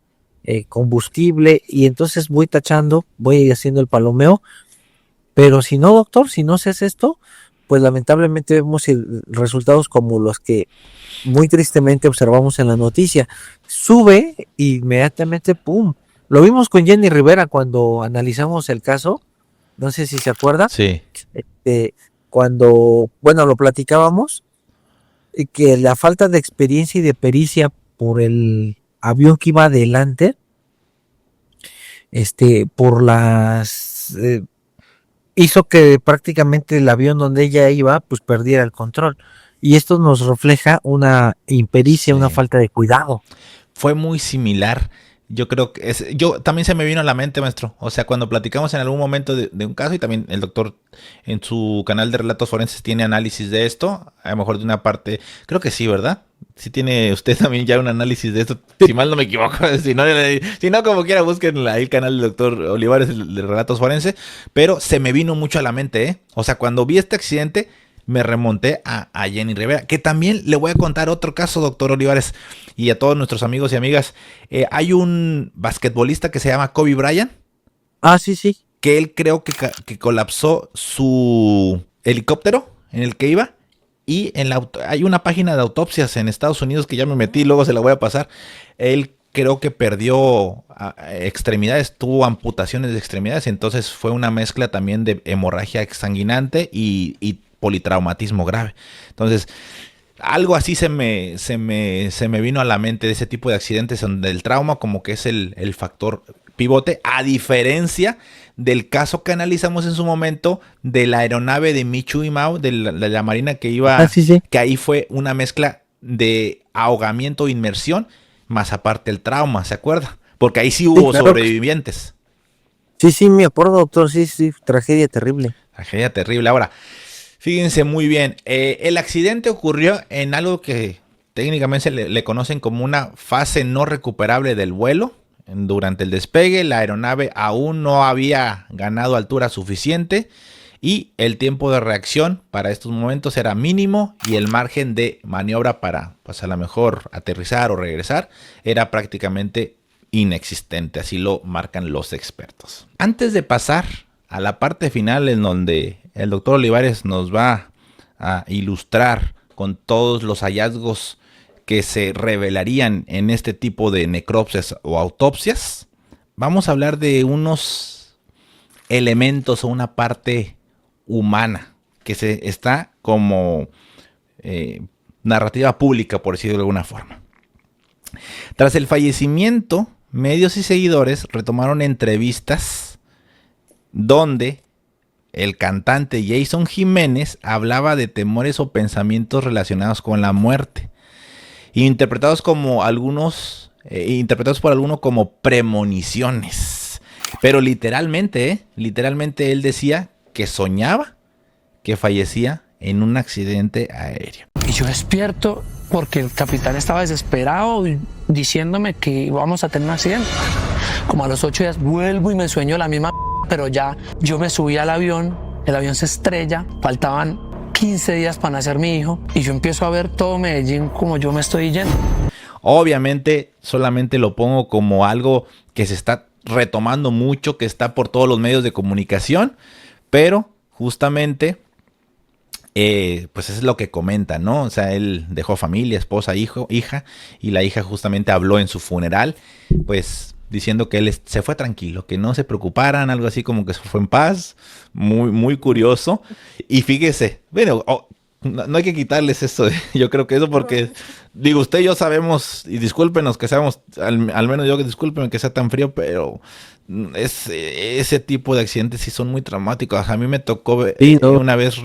combustible, y entonces voy tachando, voy haciendo el palomeo. Pero si no, doctor, si no se hace esto, pues lamentablemente vemos resultados como los que muy tristemente observamos en la noticia. Sube y inmediatamente, ¡pum! Lo vimos con Jenny Rivera cuando analizamos el caso, no sé si se acuerda. Sí. Cuando, bueno, lo platicábamos, que la falta de experiencia y de pericia por el avión que iba adelante, por las hizo que prácticamente el avión donde ella iba pues perdiera el control, y esto nos refleja una impericia, una falta de cuidado. Fue muy similar. Yo creo que yo también se me vino a la mente, maestro. O sea, cuando platicamos en algún momento de un caso, y también el doctor en su canal de relatos forenses tiene análisis de esto, a lo mejor de una parte, creo que sí, ¿verdad? Sí tiene usted también ya un análisis de esto, si mal no me equivoco. Si no, como quiera, busquen ahí el canal del doctor Olivares de relatos forenses. Pero se me vino mucho a la mente, ¿eh? O sea, cuando vi este accidente, me remonté a Jenny Rivera, que también le voy a contar otro caso, doctor Olivares, y a todos nuestros amigos y amigas. Hay un basquetbolista que se llama Kobe Bryant. Sí. Que él creo que colapsó su helicóptero en el que iba. Y hay una página de autopsias en Estados Unidos que ya me metí, luego se la voy a pasar. Él creo que perdió extremidades, tuvo amputaciones de extremidades, entonces fue una mezcla también de hemorragia exsanguinante y politraumatismo grave. Entonces, algo así se me vino a la mente de ese tipo de accidentes donde el trauma como que es el factor pivote, a diferencia del caso que analizamos en su momento de la aeronave de Michu y Mao, de la marina que iba, que ahí fue una mezcla de ahogamiento o inmersión, más aparte el trauma, ¿se acuerda? Porque ahí sí hubo sobrevivientes. Sí, me acuerdo, doctor, sí, tragedia terrible. Tragedia terrible. Ahora, fíjense muy bien, el accidente ocurrió en algo que técnicamente le conocen como una fase no recuperable del vuelo. Durante el despegue, la aeronave aún no había ganado altura suficiente y el tiempo de reacción para estos momentos era mínimo y el margen de maniobra para, pues a lo mejor, aterrizar o regresar era prácticamente inexistente, así lo marcan los expertos. Antes de pasar a la parte final en donde el doctor Olivares nos va a ilustrar con todos los hallazgos que se revelarían en este tipo de necropsias o autopsias, vamos a hablar de unos elementos o una parte humana que se está como narrativa pública, por decirlo de alguna forma. Tras el fallecimiento, medios y seguidores retomaron entrevistas donde el cantante Jason Jiménez hablaba de temores o pensamientos relacionados con la muerte, interpretados por algunos como premoniciones. Pero literalmente él decía que soñaba que fallecía en un accidente aéreo. Y yo despierto porque el capitán estaba desesperado diciéndome que íbamos a tener un accidente. Como a los 8 días vuelvo y me sueño la misma, pero ya yo me subí al avión, el avión se estrella, faltaban 15 días para nacer mi hijo y yo empiezo a ver todo Medellín como yo me estoy yendo. Obviamente solamente lo pongo como algo que se está retomando mucho, que está por todos los medios de comunicación, pero justamente pues es lo que comenta, ¿no? O sea, él dejó familia, esposa, hija, y la hija justamente habló en su funeral, pues diciendo que él se fue tranquilo, que no se preocuparan, algo así como que se fue en paz, muy, muy curioso. Y fíjese, bueno, no hay que quitarles eso, yo creo que eso porque, digo, usted y yo sabemos, y discúlpenos que seamos, al menos yo que discúlpenme que sea tan frío, pero ese tipo de accidentes sí son muy traumáticos. A mí me tocó una vez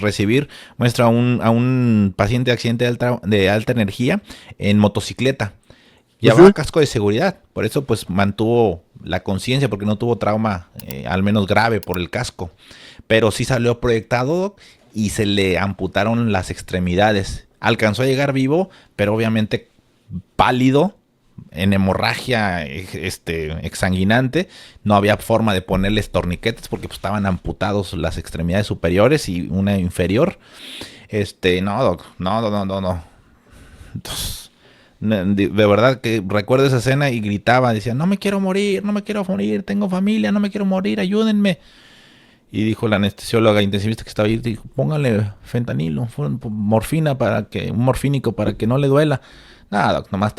recibir muestra a un paciente de accidente de alta energía en motocicleta. Llevaba casco de seguridad, por eso pues mantuvo la conciencia porque no tuvo trauma, al menos grave por el casco. Pero sí salió proyectado y se le amputaron las extremidades. Alcanzó a llegar vivo, pero obviamente pálido, en hemorragia exsanguinante. No había forma de ponerles torniquetes porque pues, estaban amputados las extremidades superiores y una inferior. No, doc, no. Entonces, de verdad que recuerdo esa escena y gritaba, decía, no me quiero morir, tengo familia, no me quiero morir, ayúdenme. Y dijo la anestesióloga intensivista que estaba ahí, dijo, póngale fentanilo, morfina un morfínico para que no le duela. Nada, nomás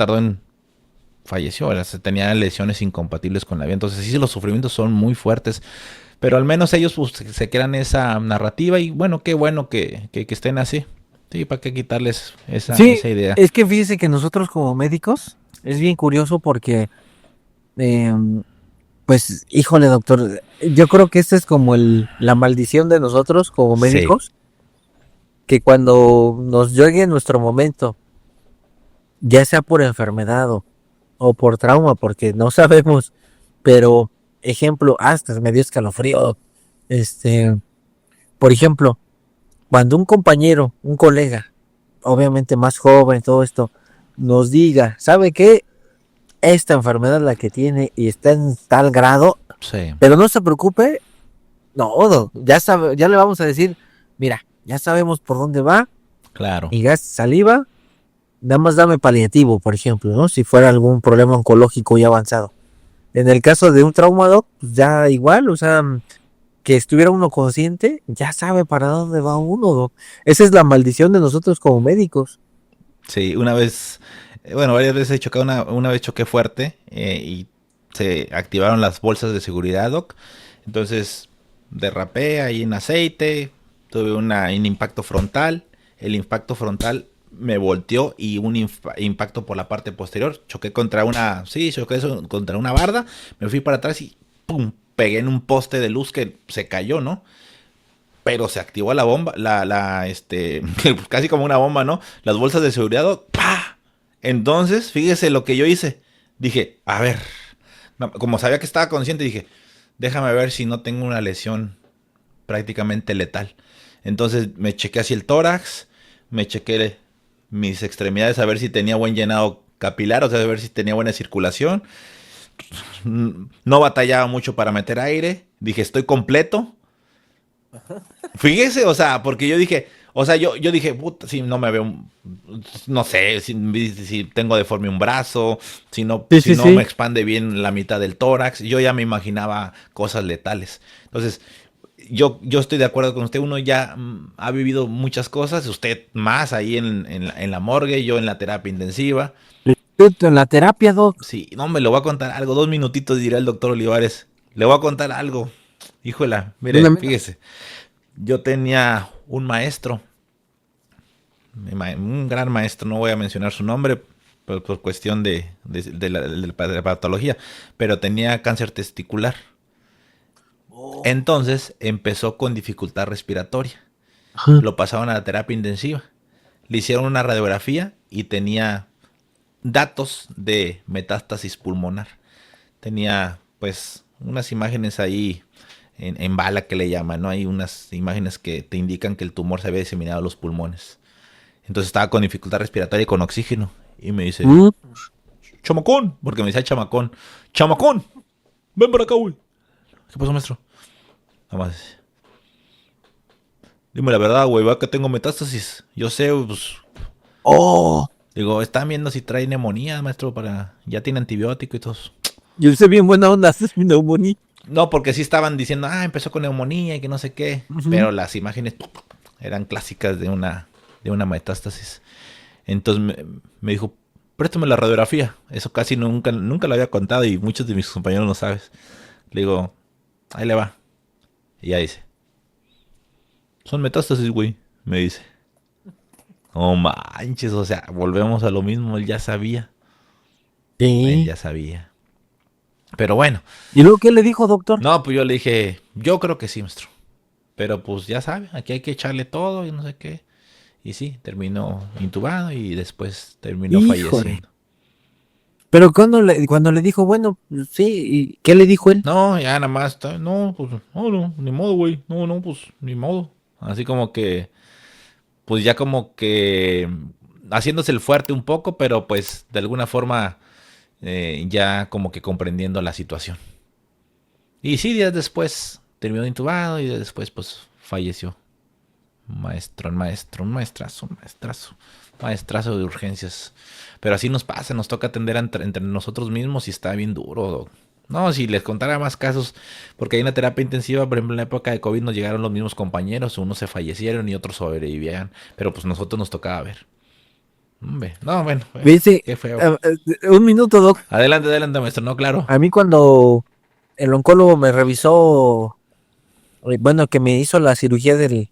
falleció, tenía lesiones incompatibles con la vida. Entonces sí, los sufrimientos son muy fuertes, pero al menos ellos pues, se crean esa narrativa y bueno que estén así. Sí, ¿para qué quitarles esa idea? Es que fíjese que nosotros como médicos es bien curioso porque pues, híjole, doctor, yo creo que esta es como la maldición de nosotros como médicos, que cuando nos llegue nuestro momento, ya sea por enfermedad o por trauma, porque no sabemos, pero, ejemplo, hasta me dio escalofrío, por ejemplo, cuando un compañero, un colega, obviamente más joven, todo esto, nos diga, ¿sabe qué? Esta enfermedad es la que tiene y está en tal grado, pero no se preocupe, ya le vamos a decir, mira, ya sabemos por dónde va, claro, y gas saliva, nada más dame paliativo, por ejemplo, ¿no? Si fuera algún problema oncológico ya avanzado. En el caso de un trauma, doc, pues ya igual, o sea, que estuviera uno consciente, ya sabe para dónde va uno, doc. Esa es la maldición de nosotros como médicos. Sí, una vez Bueno, varias veces he chocado, una vez choqué fuerte y se activaron las bolsas de seguridad, Doc. Entonces derrapé ahí en aceite, tuve un impacto frontal. El impacto frontal me volteó y un impacto por la parte posterior. Choqué contra contra una barda, me fui para atrás y ¡pum! Pegué en un poste de luz que se cayó, ¿no? Pero se activó la bomba, casi como una bomba, ¿no? Las bolsas de seguridad, ¡pah! Entonces, fíjese lo que yo hice. Dije, a ver, como sabía que estaba consciente, dije, déjame ver si no tengo una lesión prácticamente letal. Entonces me chequé así el tórax, me chequé mis extremidades a ver si tenía buen llenado capilar, o sea, a ver si tenía buena circulación. No batallaba mucho para meter aire. Dije, estoy completo. Fíjese, o sea, porque yo dije, yo dije, puta, si no me veo, no sé, si tengo deforme un brazo, si no me expande bien la mitad del tórax, yo ya me imaginaba cosas letales. Entonces, yo estoy de acuerdo con usted, uno ya ha vivido muchas cosas, usted más ahí en la morgue, yo en la terapia intensiva. En la terapia, Doc. Sí, no, me lo voy a contar algo, 2 minutitos dirá el doctor Olivares. Le voy a contar algo. Híjola, mire, fíjese. Yo tenía un maestro, un gran maestro, no voy a mencionar su nombre por cuestión de la patología, pero tenía cáncer testicular. Entonces empezó con dificultad respiratoria. Lo pasaron a la terapia intensiva. Le hicieron una radiografía y tenía datos de metástasis pulmonar. Tenía pues unas imágenes ahí en bala que le llaman, ¿no? Hay unas imágenes que te indican que el tumor se había diseminado a los pulmones. Entonces estaba con dificultad respiratoria y con oxígeno. Y me dice, chamacón, porque me decía chamacón, ven para acá, güey. ¿Qué pasó, maestro? Nada más. Dime la verdad, güey, va que tengo metástasis. Yo sé, pues. Digo, están viendo si trae neumonía, maestro, ya tiene antibiótico y todo. Yo sé bien buena onda, es mi neumonía. No, porque sí estaban diciendo, empezó con neumonía y que no sé qué. Pero las imágenes eran clásicas de una metástasis. Entonces me dijo, préstame la radiografía. Eso casi nunca lo había contado y muchos de mis compañeros no sabes. Le digo, ahí le va. Y ya dice, son metástasis, güey, me dice. No manches, o sea, volvemos a lo mismo, él ya sabía. Sí. Él ya sabía. Pero bueno. ¿Y luego qué le dijo, doctor? No, pues yo le dije, yo creo que sí, maestro. Pero pues ya sabe, aquí hay que echarle todo y no sé qué. Y sí, terminó intubado y después terminó falleciendo. Pero cuando le dijo, bueno, sí, ¿y qué le dijo él? No, ya nada más, no, pues, no, ni modo, güey. No, pues, ni modo. Así como que, pues ya como que haciéndose el fuerte un poco, pero pues de alguna forma ya como que comprendiendo la situación. Y sí, días después terminó intubado y después pues falleció. Un maestrazo de urgencias. Pero así nos pasa, nos toca atender entre nosotros mismos y está bien duro, Doc. No, si les contara más casos, porque hay una terapia intensiva, por ejemplo, en la época de COVID nos llegaron los mismos compañeros, unos se fallecieron y otros sobrevivían, pero pues nosotros nos tocaba ver. No, bueno, qué feo. Un minuto, Doc. Adelante, maestro, no, claro. A mí cuando el oncólogo me revisó, bueno, que me hizo la cirugía del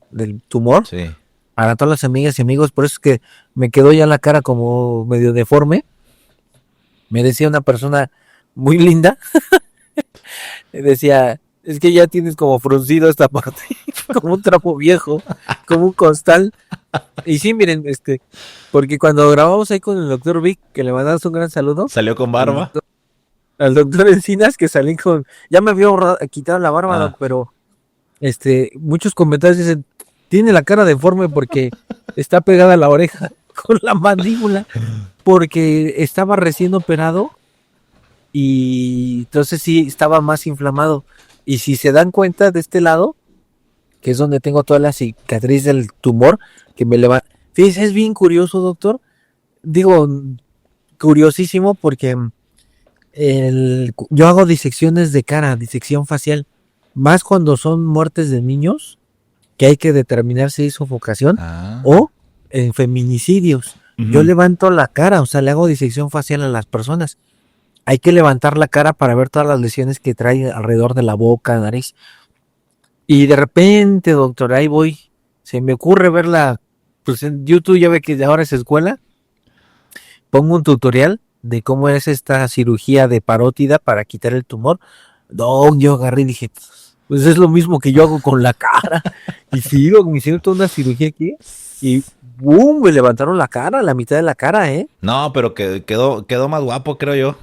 tumor, sí, para todas las amigas y amigos, por eso es que me quedó ya la cara como medio deforme. Me decía una persona muy linda, decía, es que ya tienes como fruncido esta parte, como un trapo viejo, como un costal. Y sí, miren, porque cuando grabamos ahí con el doctor Vic, que le mandamos un gran saludo. Salió con barba. Al doctor Encinas, que salí con, ya me había quitado la barba, Doc, pero muchos comentarios dicen, tiene la cara deforme porque está pegada a la oreja con la mandíbula, porque estaba recién operado y entonces sí estaba más inflamado. Y si se dan cuenta de este lado, que es donde tengo toda la cicatriz del tumor, que me levanta. Fíjese, es bien curioso, doctor. Digo, curiosísimo porque yo hago disecciones de cara, disección facial, más cuando son muertes de niños, que hay que determinar si hay sofocación o feminicidios. Yo levanto la cara, o sea, le hago disección facial a las personas. Hay que levantar la cara para ver todas las lesiones que trae alrededor de la boca, nariz. Y de repente, doctor, ahí voy. Se me ocurre verla, pues en YouTube ya ve que ahora es escuela. Pongo un tutorial de cómo es esta cirugía de parótida para quitar el tumor. No, yo agarré y dije, pues es lo mismo que yo hago con la cara. Y sí, me hicieron toda una cirugía aquí y ¡boom! Me levantaron la cara, la mitad de la cara, ¿eh? No, pero quedó más guapo, creo yo.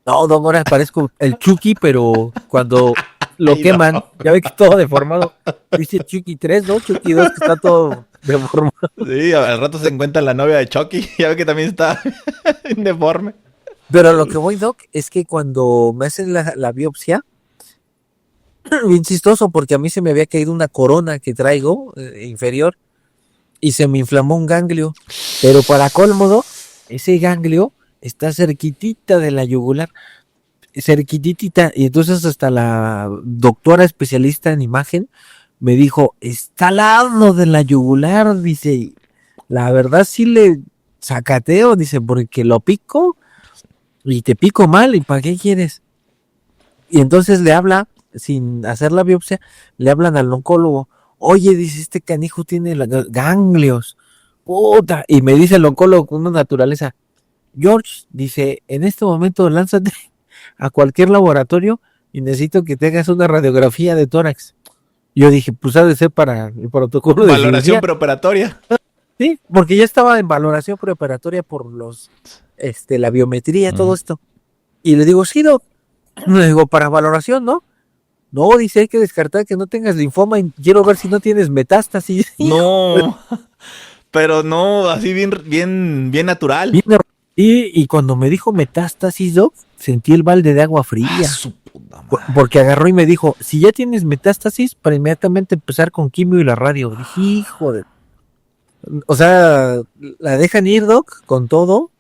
No, ahora parezco el Chucky, pero cuando lo Ay, queman, no. ya ve que todo deformado. Dice Chucky 3, ¿no? Chucky 2, que está todo deformado. Sí, al rato se encuentra la novia de Chucky. Ya ve que también está deforme. Pero lo que voy, Doc, es que cuando me hacen la biopsia, bien chistoso, porque a mí se me había caído una corona que traigo inferior y se me inflamó un ganglio. Pero para colmo, Doc, ese ganglio está cerquitita de la yugular, cerquitita, y entonces hasta la doctora especialista en imagen me dijo, está al lado de la yugular, dice, y la verdad sí le sacateo, dice, porque lo pico y te pico mal, ¿y para qué quieres? Y entonces le habla, sin hacer la biopsia, le hablan al oncólogo, oye, dice, este canijo tiene ganglios, puta, y me dice el oncólogo con una naturaleza, George, dice, en este momento lánzate a cualquier laboratorio y necesito que te hagas una radiografía de tórax. Yo dije, pues ha de ser para el protocolo de Valoración cirugía. preoperatoria. Sí, porque ya estaba en valoración preoperatoria por la biometría, todo esto. Y le digo, sí, Doc. Le digo, para valoración, ¿no? No, dice, hay que descartar que no tengas linfoma y quiero ver si no tienes metástasis. No, pero no, así bien natural. Y cuando me dijo metástasis, Doc, sentí el balde de agua fría. Su puta madre. Porque agarró y me dijo, si ya tienes metástasis, para inmediatamente empezar con quimio y la radio. Dije, hijo de... O sea, la dejan ir, Doc, con todo.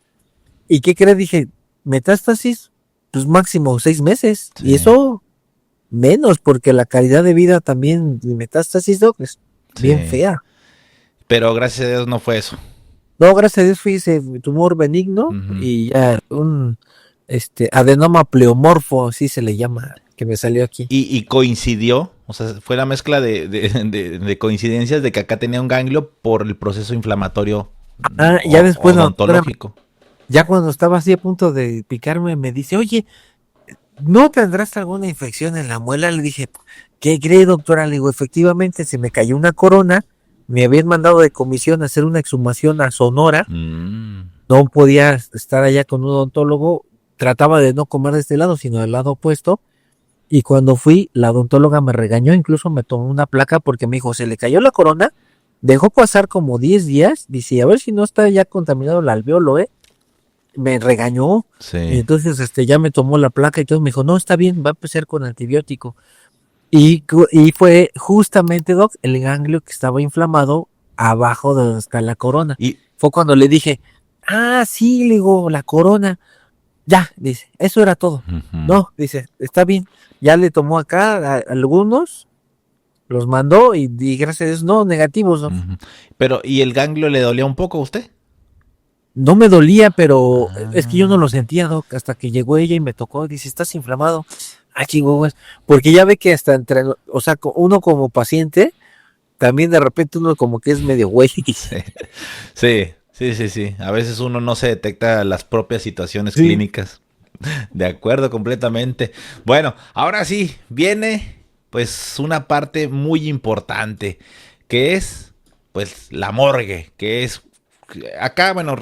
¿Y qué crees? Dije, metástasis, pues máximo 6 meses. Sí. Y eso, menos, porque la calidad de vida también de metástasis, Doc, es bien fea. Pero gracias a Dios no fue eso. No, gracias a Dios fui ese tumor benigno y ya un adenoma pleomorfo, así se le llama, que me salió aquí. Y coincidió, o sea, fue la mezcla de coincidencias de que acá tenía un ganglio por el proceso inflamatorio Ya después, odontológico. Ya cuando estaba así a punto de picarme, me dice, oye, ¿no tendrás alguna infección en la muela? Le dije, ¿qué cree, doctora? Le digo, efectivamente, se me cayó una corona, me habían mandado de comisión a hacer una exhumación a Sonora, no podía estar allá con un odontólogo, trataba de no comer de este lado, sino del lado opuesto, y cuando fui, la odontóloga me regañó, incluso me tomó una placa porque me dijo, se le cayó la corona, dejó pasar como 10 días, dice, a ver si no está ya contaminado el alveolo, me regañó, y entonces ya me tomó la placa y todo, me dijo, no, está bien, va a empezar con antibiótico. Y fue justamente, Doc, el ganglio que estaba inflamado abajo de donde está la corona. Y fue cuando le dije, sí, le digo, la corona. Ya, dice, eso era todo. No, dice, está bien. Ya le tomó acá a algunos, los mandó y gracias a Dios, no, negativos. ¿No? Pero, ¿y el ganglio le dolía un poco a usted? No me dolía, pero es que yo no lo sentía, Doc, hasta que llegó ella y me tocó, dice, estás inflamado. Chihuahuas, porque ya ve que hasta o sea, uno como paciente, también de repente uno como que es medio güey. Sí. A veces uno no se detecta las propias situaciones clínicas. De acuerdo, completamente. Bueno, ahora sí, viene pues una parte muy importante, que es pues la morgue, que es acá, bueno,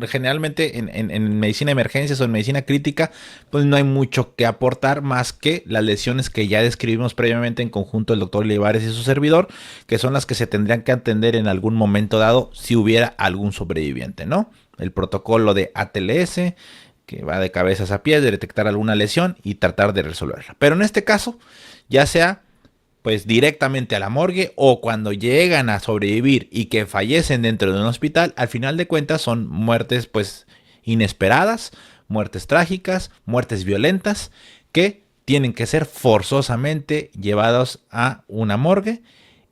generalmente en medicina de emergencias o en medicina crítica, pues no hay mucho que aportar más que las lesiones que ya describimos previamente en conjunto el doctor Olivares y su servidor, que son las que se tendrían que atender en algún momento dado si hubiera algún sobreviviente, ¿no? El protocolo de ATLS, que va de cabezas a pies, de detectar alguna lesión y tratar de resolverla. Pero en este caso, ya sea pues directamente a la morgue o cuando llegan a sobrevivir y que fallecen dentro de un hospital, al final de cuentas son muertes pues inesperadas, muertes trágicas, muertes violentas que tienen que ser forzosamente llevados a una morgue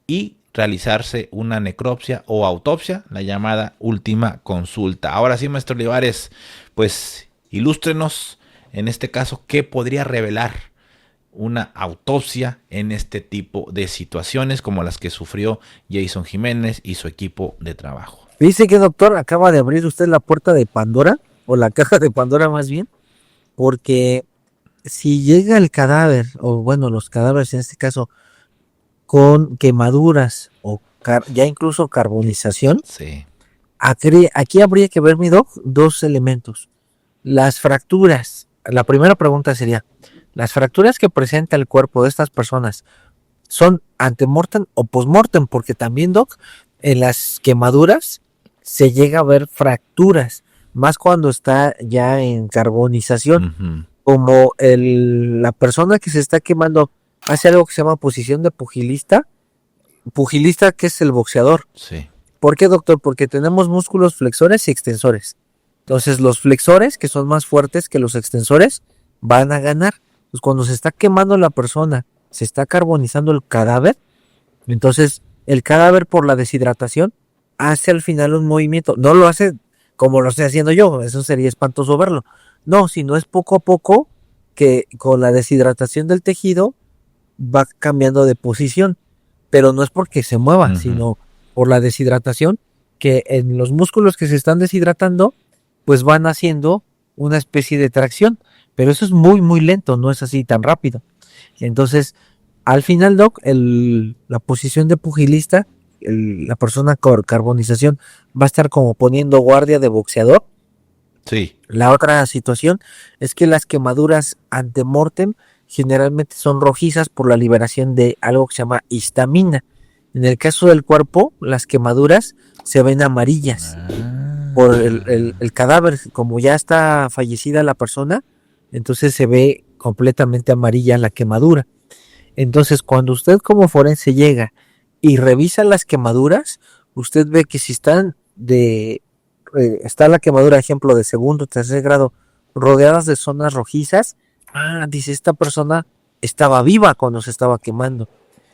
y realizarse una necropsia o autopsia, la llamada última consulta. Ahora sí, maestro Olivares, pues ilústrenos en este caso qué podría revelar una autopsia en este tipo de situaciones como las que sufrió Jason Jiménez y su equipo de trabajo. Dice que, doctor, acaba de abrir usted la puerta de Pandora, o la caja de Pandora más bien, porque si llega el cadáver, o bueno, los cadáveres en este caso, con quemaduras o ya incluso carbonización, Sí. aquí habría que ver, mi doc, dos elementos. Las fracturas. La primera pregunta sería, ¿las fracturas que presenta el cuerpo de estas personas son antemortem o postmortem? Porque también, doc, en las quemaduras se llega a ver fracturas, más cuando está ya en carbonización. Como la persona que se está quemando hace algo que se llama posición de pugilista. Pugilista, que es el boxeador. Sí. ¿Por qué, doctor? Porque tenemos músculos flexores y extensores. Entonces, los flexores, que son más fuertes que los extensores, van a ganar. Pues cuando se está quemando la persona, se está carbonizando el cadáver, entonces el cadáver, por la deshidratación, hace al final un movimiento. No lo hace como lo estoy haciendo yo, eso sería espantoso verlo. No, sino es poco a poco que con la deshidratación del tejido va cambiando de posición, pero no es porque se mueva, sino por la deshidratación, que en los músculos que se están deshidratando, pues van haciendo una especie de tracción, pero eso es muy muy lento, no es así tan rápido. Entonces, al final, doc, la posición de pugilista, la persona con carbonización va a estar como poniendo guardia de boxeador. Sí. La otra situación es que las quemaduras antemortem generalmente son rojizas por la liberación de algo que se llama histamina. En el caso del cuerpo, las quemaduras se ven amarillas por el cadáver, como ya está fallecida la persona, entonces se ve completamente amarilla la quemadura. Entonces, cuando usted como forense llega y revisa las quemaduras, usted ve que si están está la quemadura, ejemplo, de segundo o tercer grado, rodeadas de zonas rojizas, dice, esta persona estaba viva cuando se estaba quemando.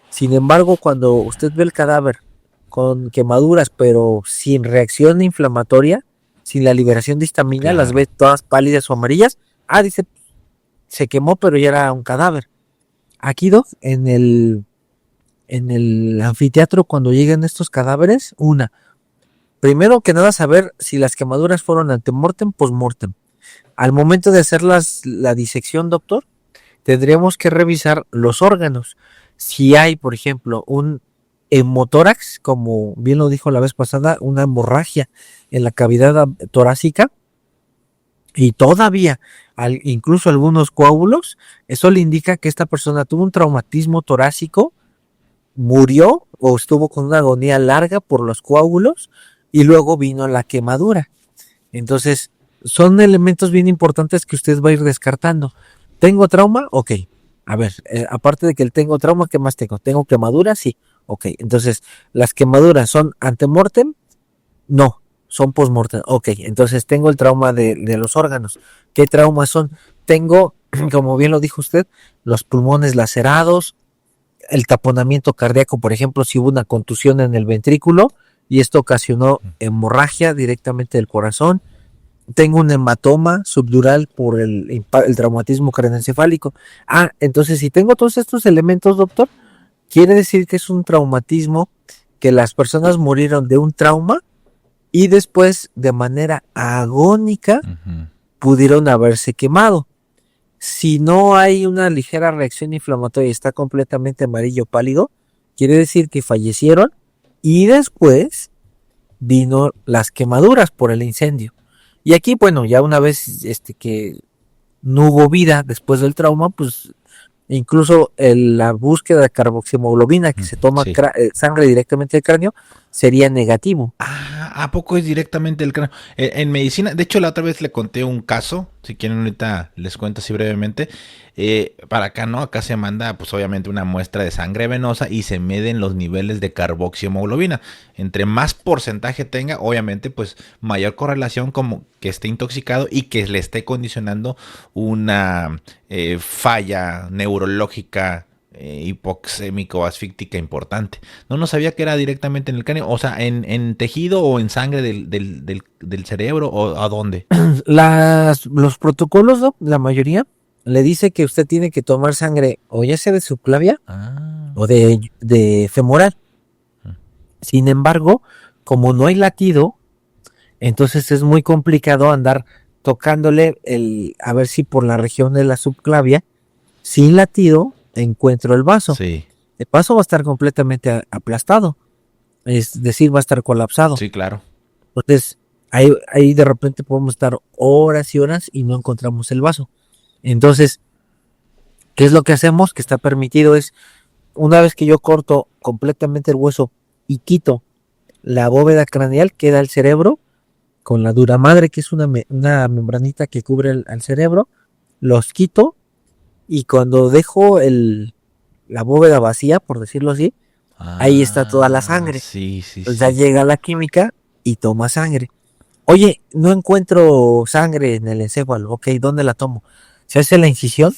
Sin embargo, cuando usted ve el cadáver con quemaduras, pero sin reacción inflamatoria, sin la liberación de histamina, Claro. las ve todas pálidas o amarillas, dice, se quemó, pero ya era un cadáver. Aquí, doc, en el anfiteatro, cuando llegan estos cadáveres, primero que nada, saber si las quemaduras fueron antemortem, postmortem. Al momento de hacer la disección, doctor, tendríamos que revisar los órganos. Si hay, por ejemplo, un hemotórax, como bien lo dijo la vez pasada, una hemorragia en la cavidad torácica, y todavía incluso algunos coágulos, eso le indica que esta persona tuvo un traumatismo torácico, murió o estuvo con una agonía larga por los coágulos y luego vino la quemadura. Entonces, son elementos bien importantes que usted va a ir descartando. ¿Tengo trauma? Ok. A ver, aparte de que tengo trauma, ¿qué más tengo? ¿Tengo quemaduras? Sí. Ok. Entonces, ¿las quemaduras son antemortem? No, son postmortem. Ok. Entonces, tengo el trauma de los órganos. ¿Qué traumas son? Tengo, como bien lo dijo usted, los pulmones lacerados, el taponamiento cardíaco, por ejemplo, si hubo una contusión en el ventrículo y esto ocasionó hemorragia directamente del corazón. Tengo un hematoma subdural por el traumatismo craneoencefálico. Entonces, si tengo todos estos elementos, doctor, quiere decir que es un traumatismo, que las personas murieron de un trauma y después, de manera agónica, pudieron haberse quemado. Si no hay una ligera reacción inflamatoria y está completamente amarillo pálido, quiere decir que fallecieron y después vino las quemaduras por el incendio. Y aquí, bueno, ya una vez que no hubo vida después del trauma, pues incluso la búsqueda de carboxiemoglobina, que se toma sangre directamente del cráneo, sería negativo. ¿A poco es directamente el cráneo? En medicina, de hecho la otra vez le conté un caso, si quieren ahorita les cuento así brevemente. Para acá, ¿no? Acá se manda pues obviamente una muestra de sangre venosa y se miden los niveles de carboxiemoglobina. Entre más porcentaje tenga, obviamente pues mayor correlación como que esté intoxicado y que le esté condicionando una falla neurológica hipoxémico asfíctica importante. No sabía que era directamente en el cráneo, o sea, en tejido o en sangre del cerebro, o a dónde. Los protocolos, ¿no? La mayoría le dice que usted tiene que tomar sangre o ya sea de subclavia o de femoral. Sin embargo, como no hay latido, entonces es muy complicado andar tocándole a ver si por la región de la subclavia, sin latido, encuentro el vaso. Sí. El vaso va a estar completamente aplastado, es decir, va a estar colapsado. Sí, claro. Entonces, ahí de repente podemos estar horas y horas y no encontramos el vaso. Entonces, ¿qué es lo que hacemos? Que está permitido es, una vez que yo corto completamente el hueso y quito la bóveda craneal, queda el cerebro con la dura madre, que es una membranita que cubre al cerebro, los quito y cuando dejo la bóveda vacía, por decirlo así, ahí está toda la sangre. Sí. Entonces ya llega la química y toma sangre. Oye, no encuentro sangre en el encéfalo. Ok, ¿dónde la tomo? Se hace la incisión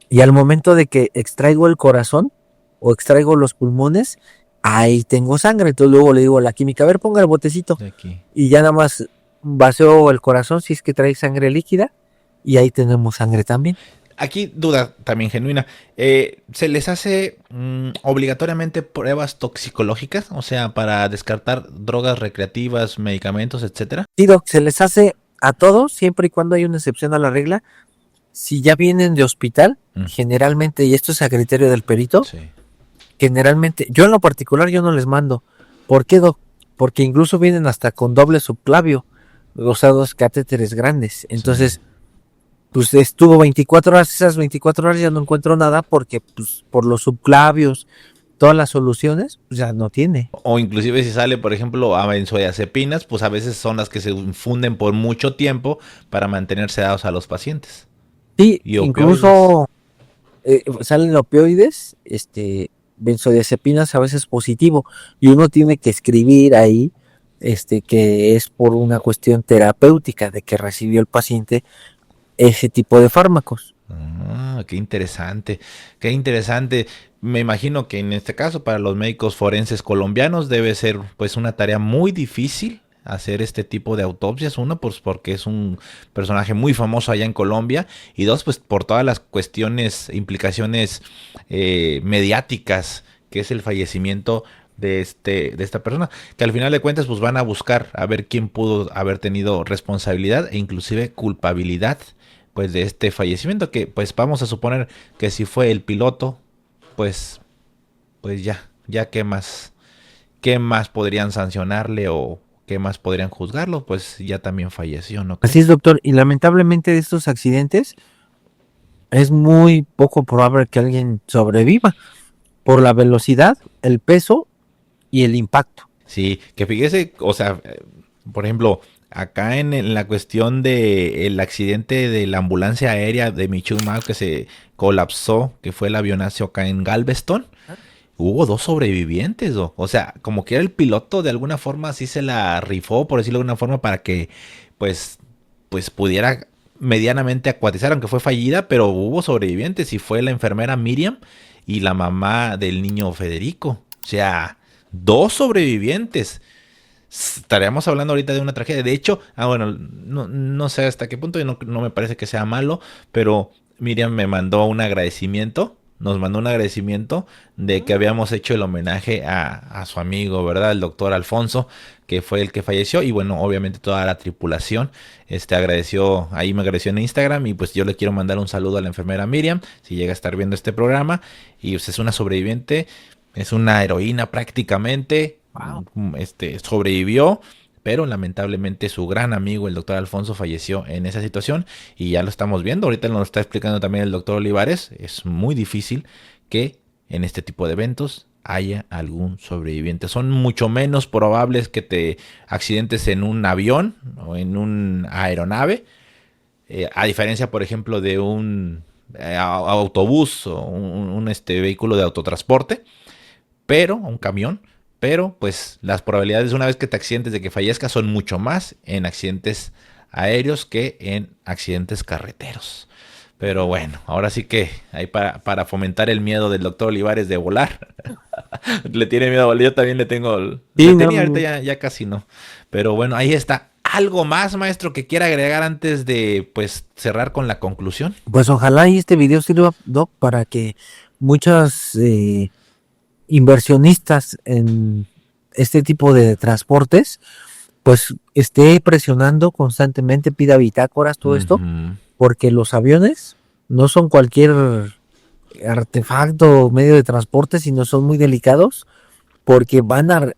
y al momento de que extraigo el corazón o extraigo los pulmones, ahí tengo sangre. Entonces luego le digo a la química, a ver, ponga el botecito. Y ya nada más vacío el corazón si es que trae sangre líquida y ahí tenemos sangre también. Aquí duda también genuina. ¿Se les hace obligatoriamente pruebas toxicológicas? O sea, para descartar drogas recreativas, medicamentos, etcétera. Sí, doc, se les hace a todos, siempre y cuando hay una excepción a la regla. Si ya vienen de hospital, generalmente, y esto es a criterio del perito, generalmente, yo en lo particular yo no les mando. ¿Por qué, doc? Porque incluso vienen hasta con doble subclavio, o sea, 2 catéteres grandes. Entonces, pues estuvo 24 horas, esas 24 horas ya no encuentro nada porque pues, por los subclavios, todas las soluciones, pues ya no tiene. O inclusive si sale, por ejemplo, a benzodiazepinas, pues a veces son las que se infunden por mucho tiempo para mantener sedados a los pacientes. Sí, y incluso salen opioides, benzodiazepinas a veces positivo, y uno tiene que escribir ahí que es por una cuestión terapéutica de que recibió el paciente ese tipo de fármacos. Qué interesante, qué interesante. Me imagino que en este caso para los médicos forenses colombianos debe ser pues una tarea muy difícil hacer este tipo de autopsias. Uno, pues porque es un personaje muy famoso allá en Colombia, y dos, pues por todas las cuestiones, implicaciones mediáticas que es el fallecimiento de esta persona, que al final de cuentas pues van a buscar a ver quién pudo haber tenido responsabilidad e inclusive culpabilidad pues de este fallecimiento, que pues vamos a suponer que si fue el piloto, pues ya qué más podrían sancionarle o qué más podrían juzgarlo, pues ya también falleció, ¿no? Así es, doctor, y lamentablemente de estos accidentes es muy poco probable que alguien sobreviva por la velocidad, el peso y el impacto. Sí, que fíjese, o sea, por ejemplo, acá en la cuestión del accidente de la ambulancia aérea de Michoacán que se colapsó, que fue el avionazo acá en Galveston, hubo 2 sobrevivientes, o sea, como que era el piloto de alguna forma sí se la rifó, por decirlo de alguna forma, para que pues pudiera medianamente acuatizar, aunque fue fallida, pero hubo sobrevivientes, y fue la enfermera Miriam y la mamá del niño Federico. O sea, 2 sobrevivientes. Estaríamos hablando ahorita de una tragedia. De hecho, bueno, no sé hasta qué punto, no me parece que sea malo, pero Miriam me mandó un agradecimiento, nos mandó un agradecimiento de que habíamos hecho el homenaje a su amigo, ¿verdad? El doctor Alfonso, que fue el que falleció, y bueno, obviamente toda la tripulación agradeció, ahí me agradeció en Instagram, y pues yo le quiero mandar un saludo a la enfermera Miriam, si llega a estar viendo este programa, y pues es una sobreviviente, es una heroína prácticamente. Wow. Sobrevivió, pero lamentablemente su gran amigo, el doctor Alfonso, falleció en esa situación, y ya lo estamos viendo. Ahorita nos está explicando también el doctor Olivares. Es muy difícil que en este tipo de eventos haya algún sobreviviente. Son mucho menos probables que te accidentes en un avión o en una aeronave, a diferencia, por ejemplo, de un autobús o un vehículo de autotransporte, pero un camión. Pero pues las probabilidades una vez que te accidentes de que fallezcas son mucho más en accidentes aéreos que en accidentes carreteros. Pero bueno, ahora sí que ahí para fomentar el miedo del doctor Olivares de volar. Le tiene miedo a volar, yo también le tengo... Sí, le no, tenía, ahorita ya casi no. Pero bueno, ahí está. ¿Algo más, maestro, que quiera agregar antes de pues cerrar con la conclusión? Pues ojalá y este video sirva, Doc, para que muchos inversionistas en este tipo de transportes pues esté presionando constantemente, pida bitácoras, todo esto, porque los aviones no son cualquier artefacto o medio de transporte, sino son muy delicados, porque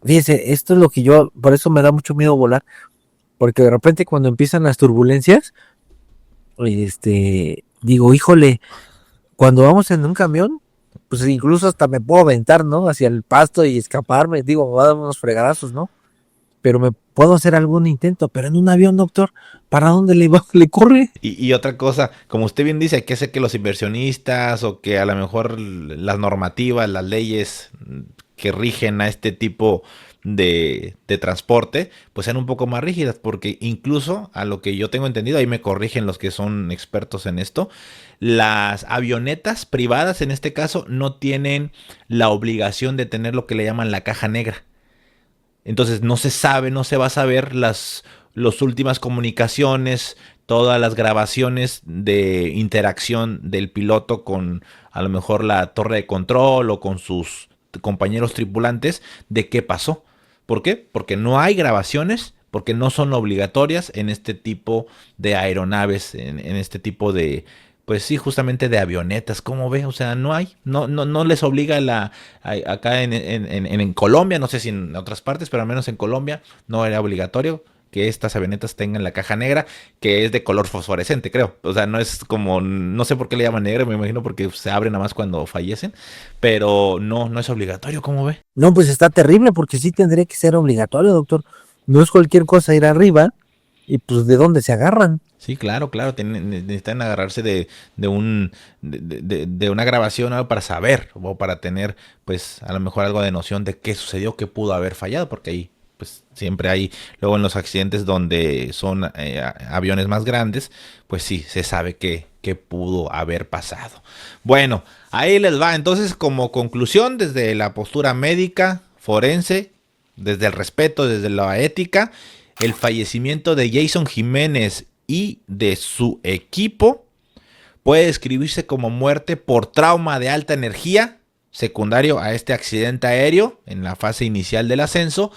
fíjese, esto es lo que por eso me da mucho miedo volar, porque de repente cuando empiezan las turbulencias, digo, híjole, cuando vamos en un camión, pues incluso hasta me puedo aventar, ¿no? Hacia el pasto y escaparme, digo, me va a dar unos fregadazos, ¿no? Pero me puedo hacer algún intento, pero en un avión, doctor, ¿para dónde le corre? Y otra cosa, como usted bien dice, hay que hacer que los inversionistas o que a lo mejor las normativas, las leyes que rigen a este tipo de transporte, pues sean un poco más rígidas, porque incluso a lo que yo tengo entendido, ahí me corrigen los que son expertos en esto, las avionetas privadas en este caso no tienen la obligación de tener lo que le llaman la caja negra. Entonces no se va a saber las últimas comunicaciones, todas las grabaciones de interacción del piloto con a lo mejor la torre de control o con sus compañeros tripulantes de qué pasó. ¿Por qué? Porque no hay grabaciones, porque no son obligatorias en este tipo de aeronaves, en este tipo de, pues sí, justamente de avionetas. ¿Cómo ve? O sea, no les obliga acá en Colombia, no sé si en otras partes, pero al menos en Colombia no era obligatorio que estas avionetas tengan la caja negra, que es de color fosforescente, creo. O sea, no es como, no sé por qué le llaman negra, me imagino porque se abre nada más cuando fallecen, pero no es obligatorio, ¿cómo ve? No, pues está terrible, porque sí tendría que ser obligatorio, doctor. No es cualquier cosa ir arriba, y pues ¿de dónde se agarran? Sí, claro, necesitan agarrarse de una grabación, algo para saber o para tener, pues, a lo mejor algo de noción de qué sucedió, qué pudo haber fallado, porque ahí, pues, siempre hay, luego en los accidentes donde son aviones más grandes, pues sí, se sabe qué pudo haber pasado. Bueno, ahí les va. Entonces, como conclusión, desde la postura médica, forense, desde el respeto, desde la ética, el fallecimiento de Jason Jiménez y de su equipo puede describirse como muerte por trauma de alta energía, secundario a este accidente aéreo en la fase inicial del ascenso,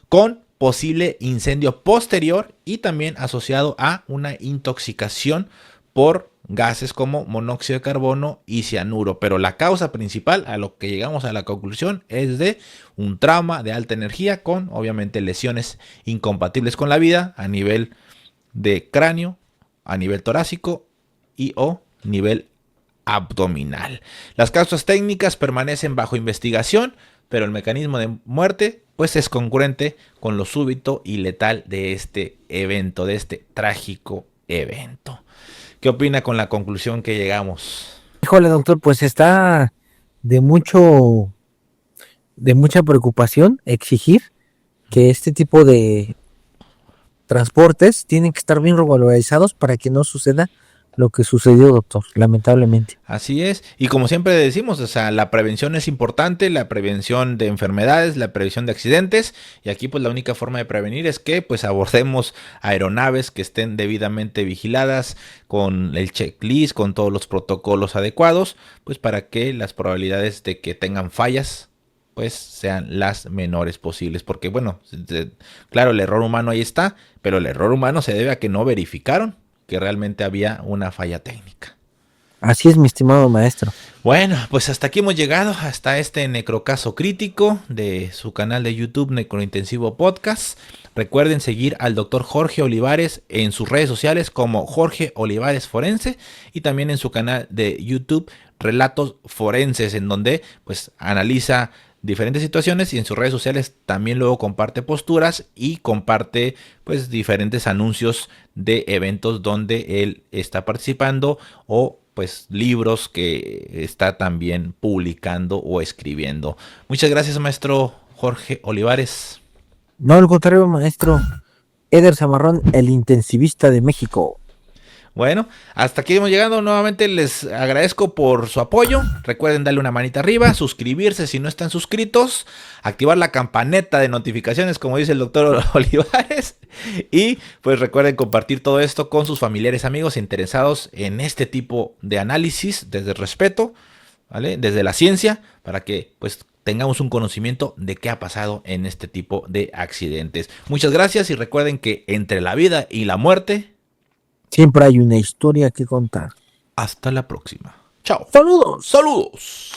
con posible incendio posterior y también asociado a una intoxicación por gases como monóxido de carbono y cianuro. Pero la causa principal, a lo que llegamos a la conclusión, es de un trauma de alta energía con obviamente lesiones incompatibles con la vida a nivel de cráneo, a nivel torácico y o nivel abdominal. Las causas técnicas permanecen bajo investigación, pero el mecanismo de muerte pues es congruente con lo súbito y letal de este evento, de este trágico evento. ¿Qué opina con la conclusión que llegamos? Híjole, doctor, pues está de mucha preocupación exigir que este tipo de transportes tienen que estar bien regularizados para que no suceda lo que sucedió, doctor, lamentablemente. Así es, y como siempre decimos, o sea, la prevención es importante, la prevención de enfermedades, la prevención de accidentes, y aquí pues la única forma de prevenir es que pues abordemos aeronaves que estén debidamente vigiladas, con el checklist, con todos los protocolos adecuados, pues para que las probabilidades de que tengan fallas pues sean las menores posibles, porque bueno, claro, el error humano ahí está, pero el error humano se debe a que no verificaron que realmente había una falla técnica. Así es, mi estimado maestro. Bueno, pues hasta aquí hemos llegado, hasta este necrocaso crítico de su canal de YouTube Necrointensivo Podcast. Recuerden seguir al doctor Jorge Olivares en sus redes sociales como Jorge Olivares Forense y también en su canal de YouTube Relatos Forenses, en donde pues analiza diferentes situaciones y en sus redes sociales también luego comparte posturas y comparte pues diferentes anuncios de eventos donde él está participando o pues libros que está también publicando o escribiendo. Muchas gracias, maestro Jorge Olivares. No, al contrario, maestro. Eder Zamarrón, el intensivista de México. Bueno, hasta aquí hemos llegado. Nuevamente les agradezco por su apoyo. Recuerden darle una manita arriba, suscribirse si no están suscritos, activar la campaneta de notificaciones como dice el doctor Olivares, y pues recuerden compartir todo esto con sus familiares, amigos interesados en este tipo de análisis desde el respeto, ¿vale? Desde la ciencia, para que pues tengamos un conocimiento de qué ha pasado en este tipo de accidentes. Muchas gracias y recuerden que entre la vida y la muerte siempre hay una historia que contar. hasta la próxima. Chao. Saludos. Saludos.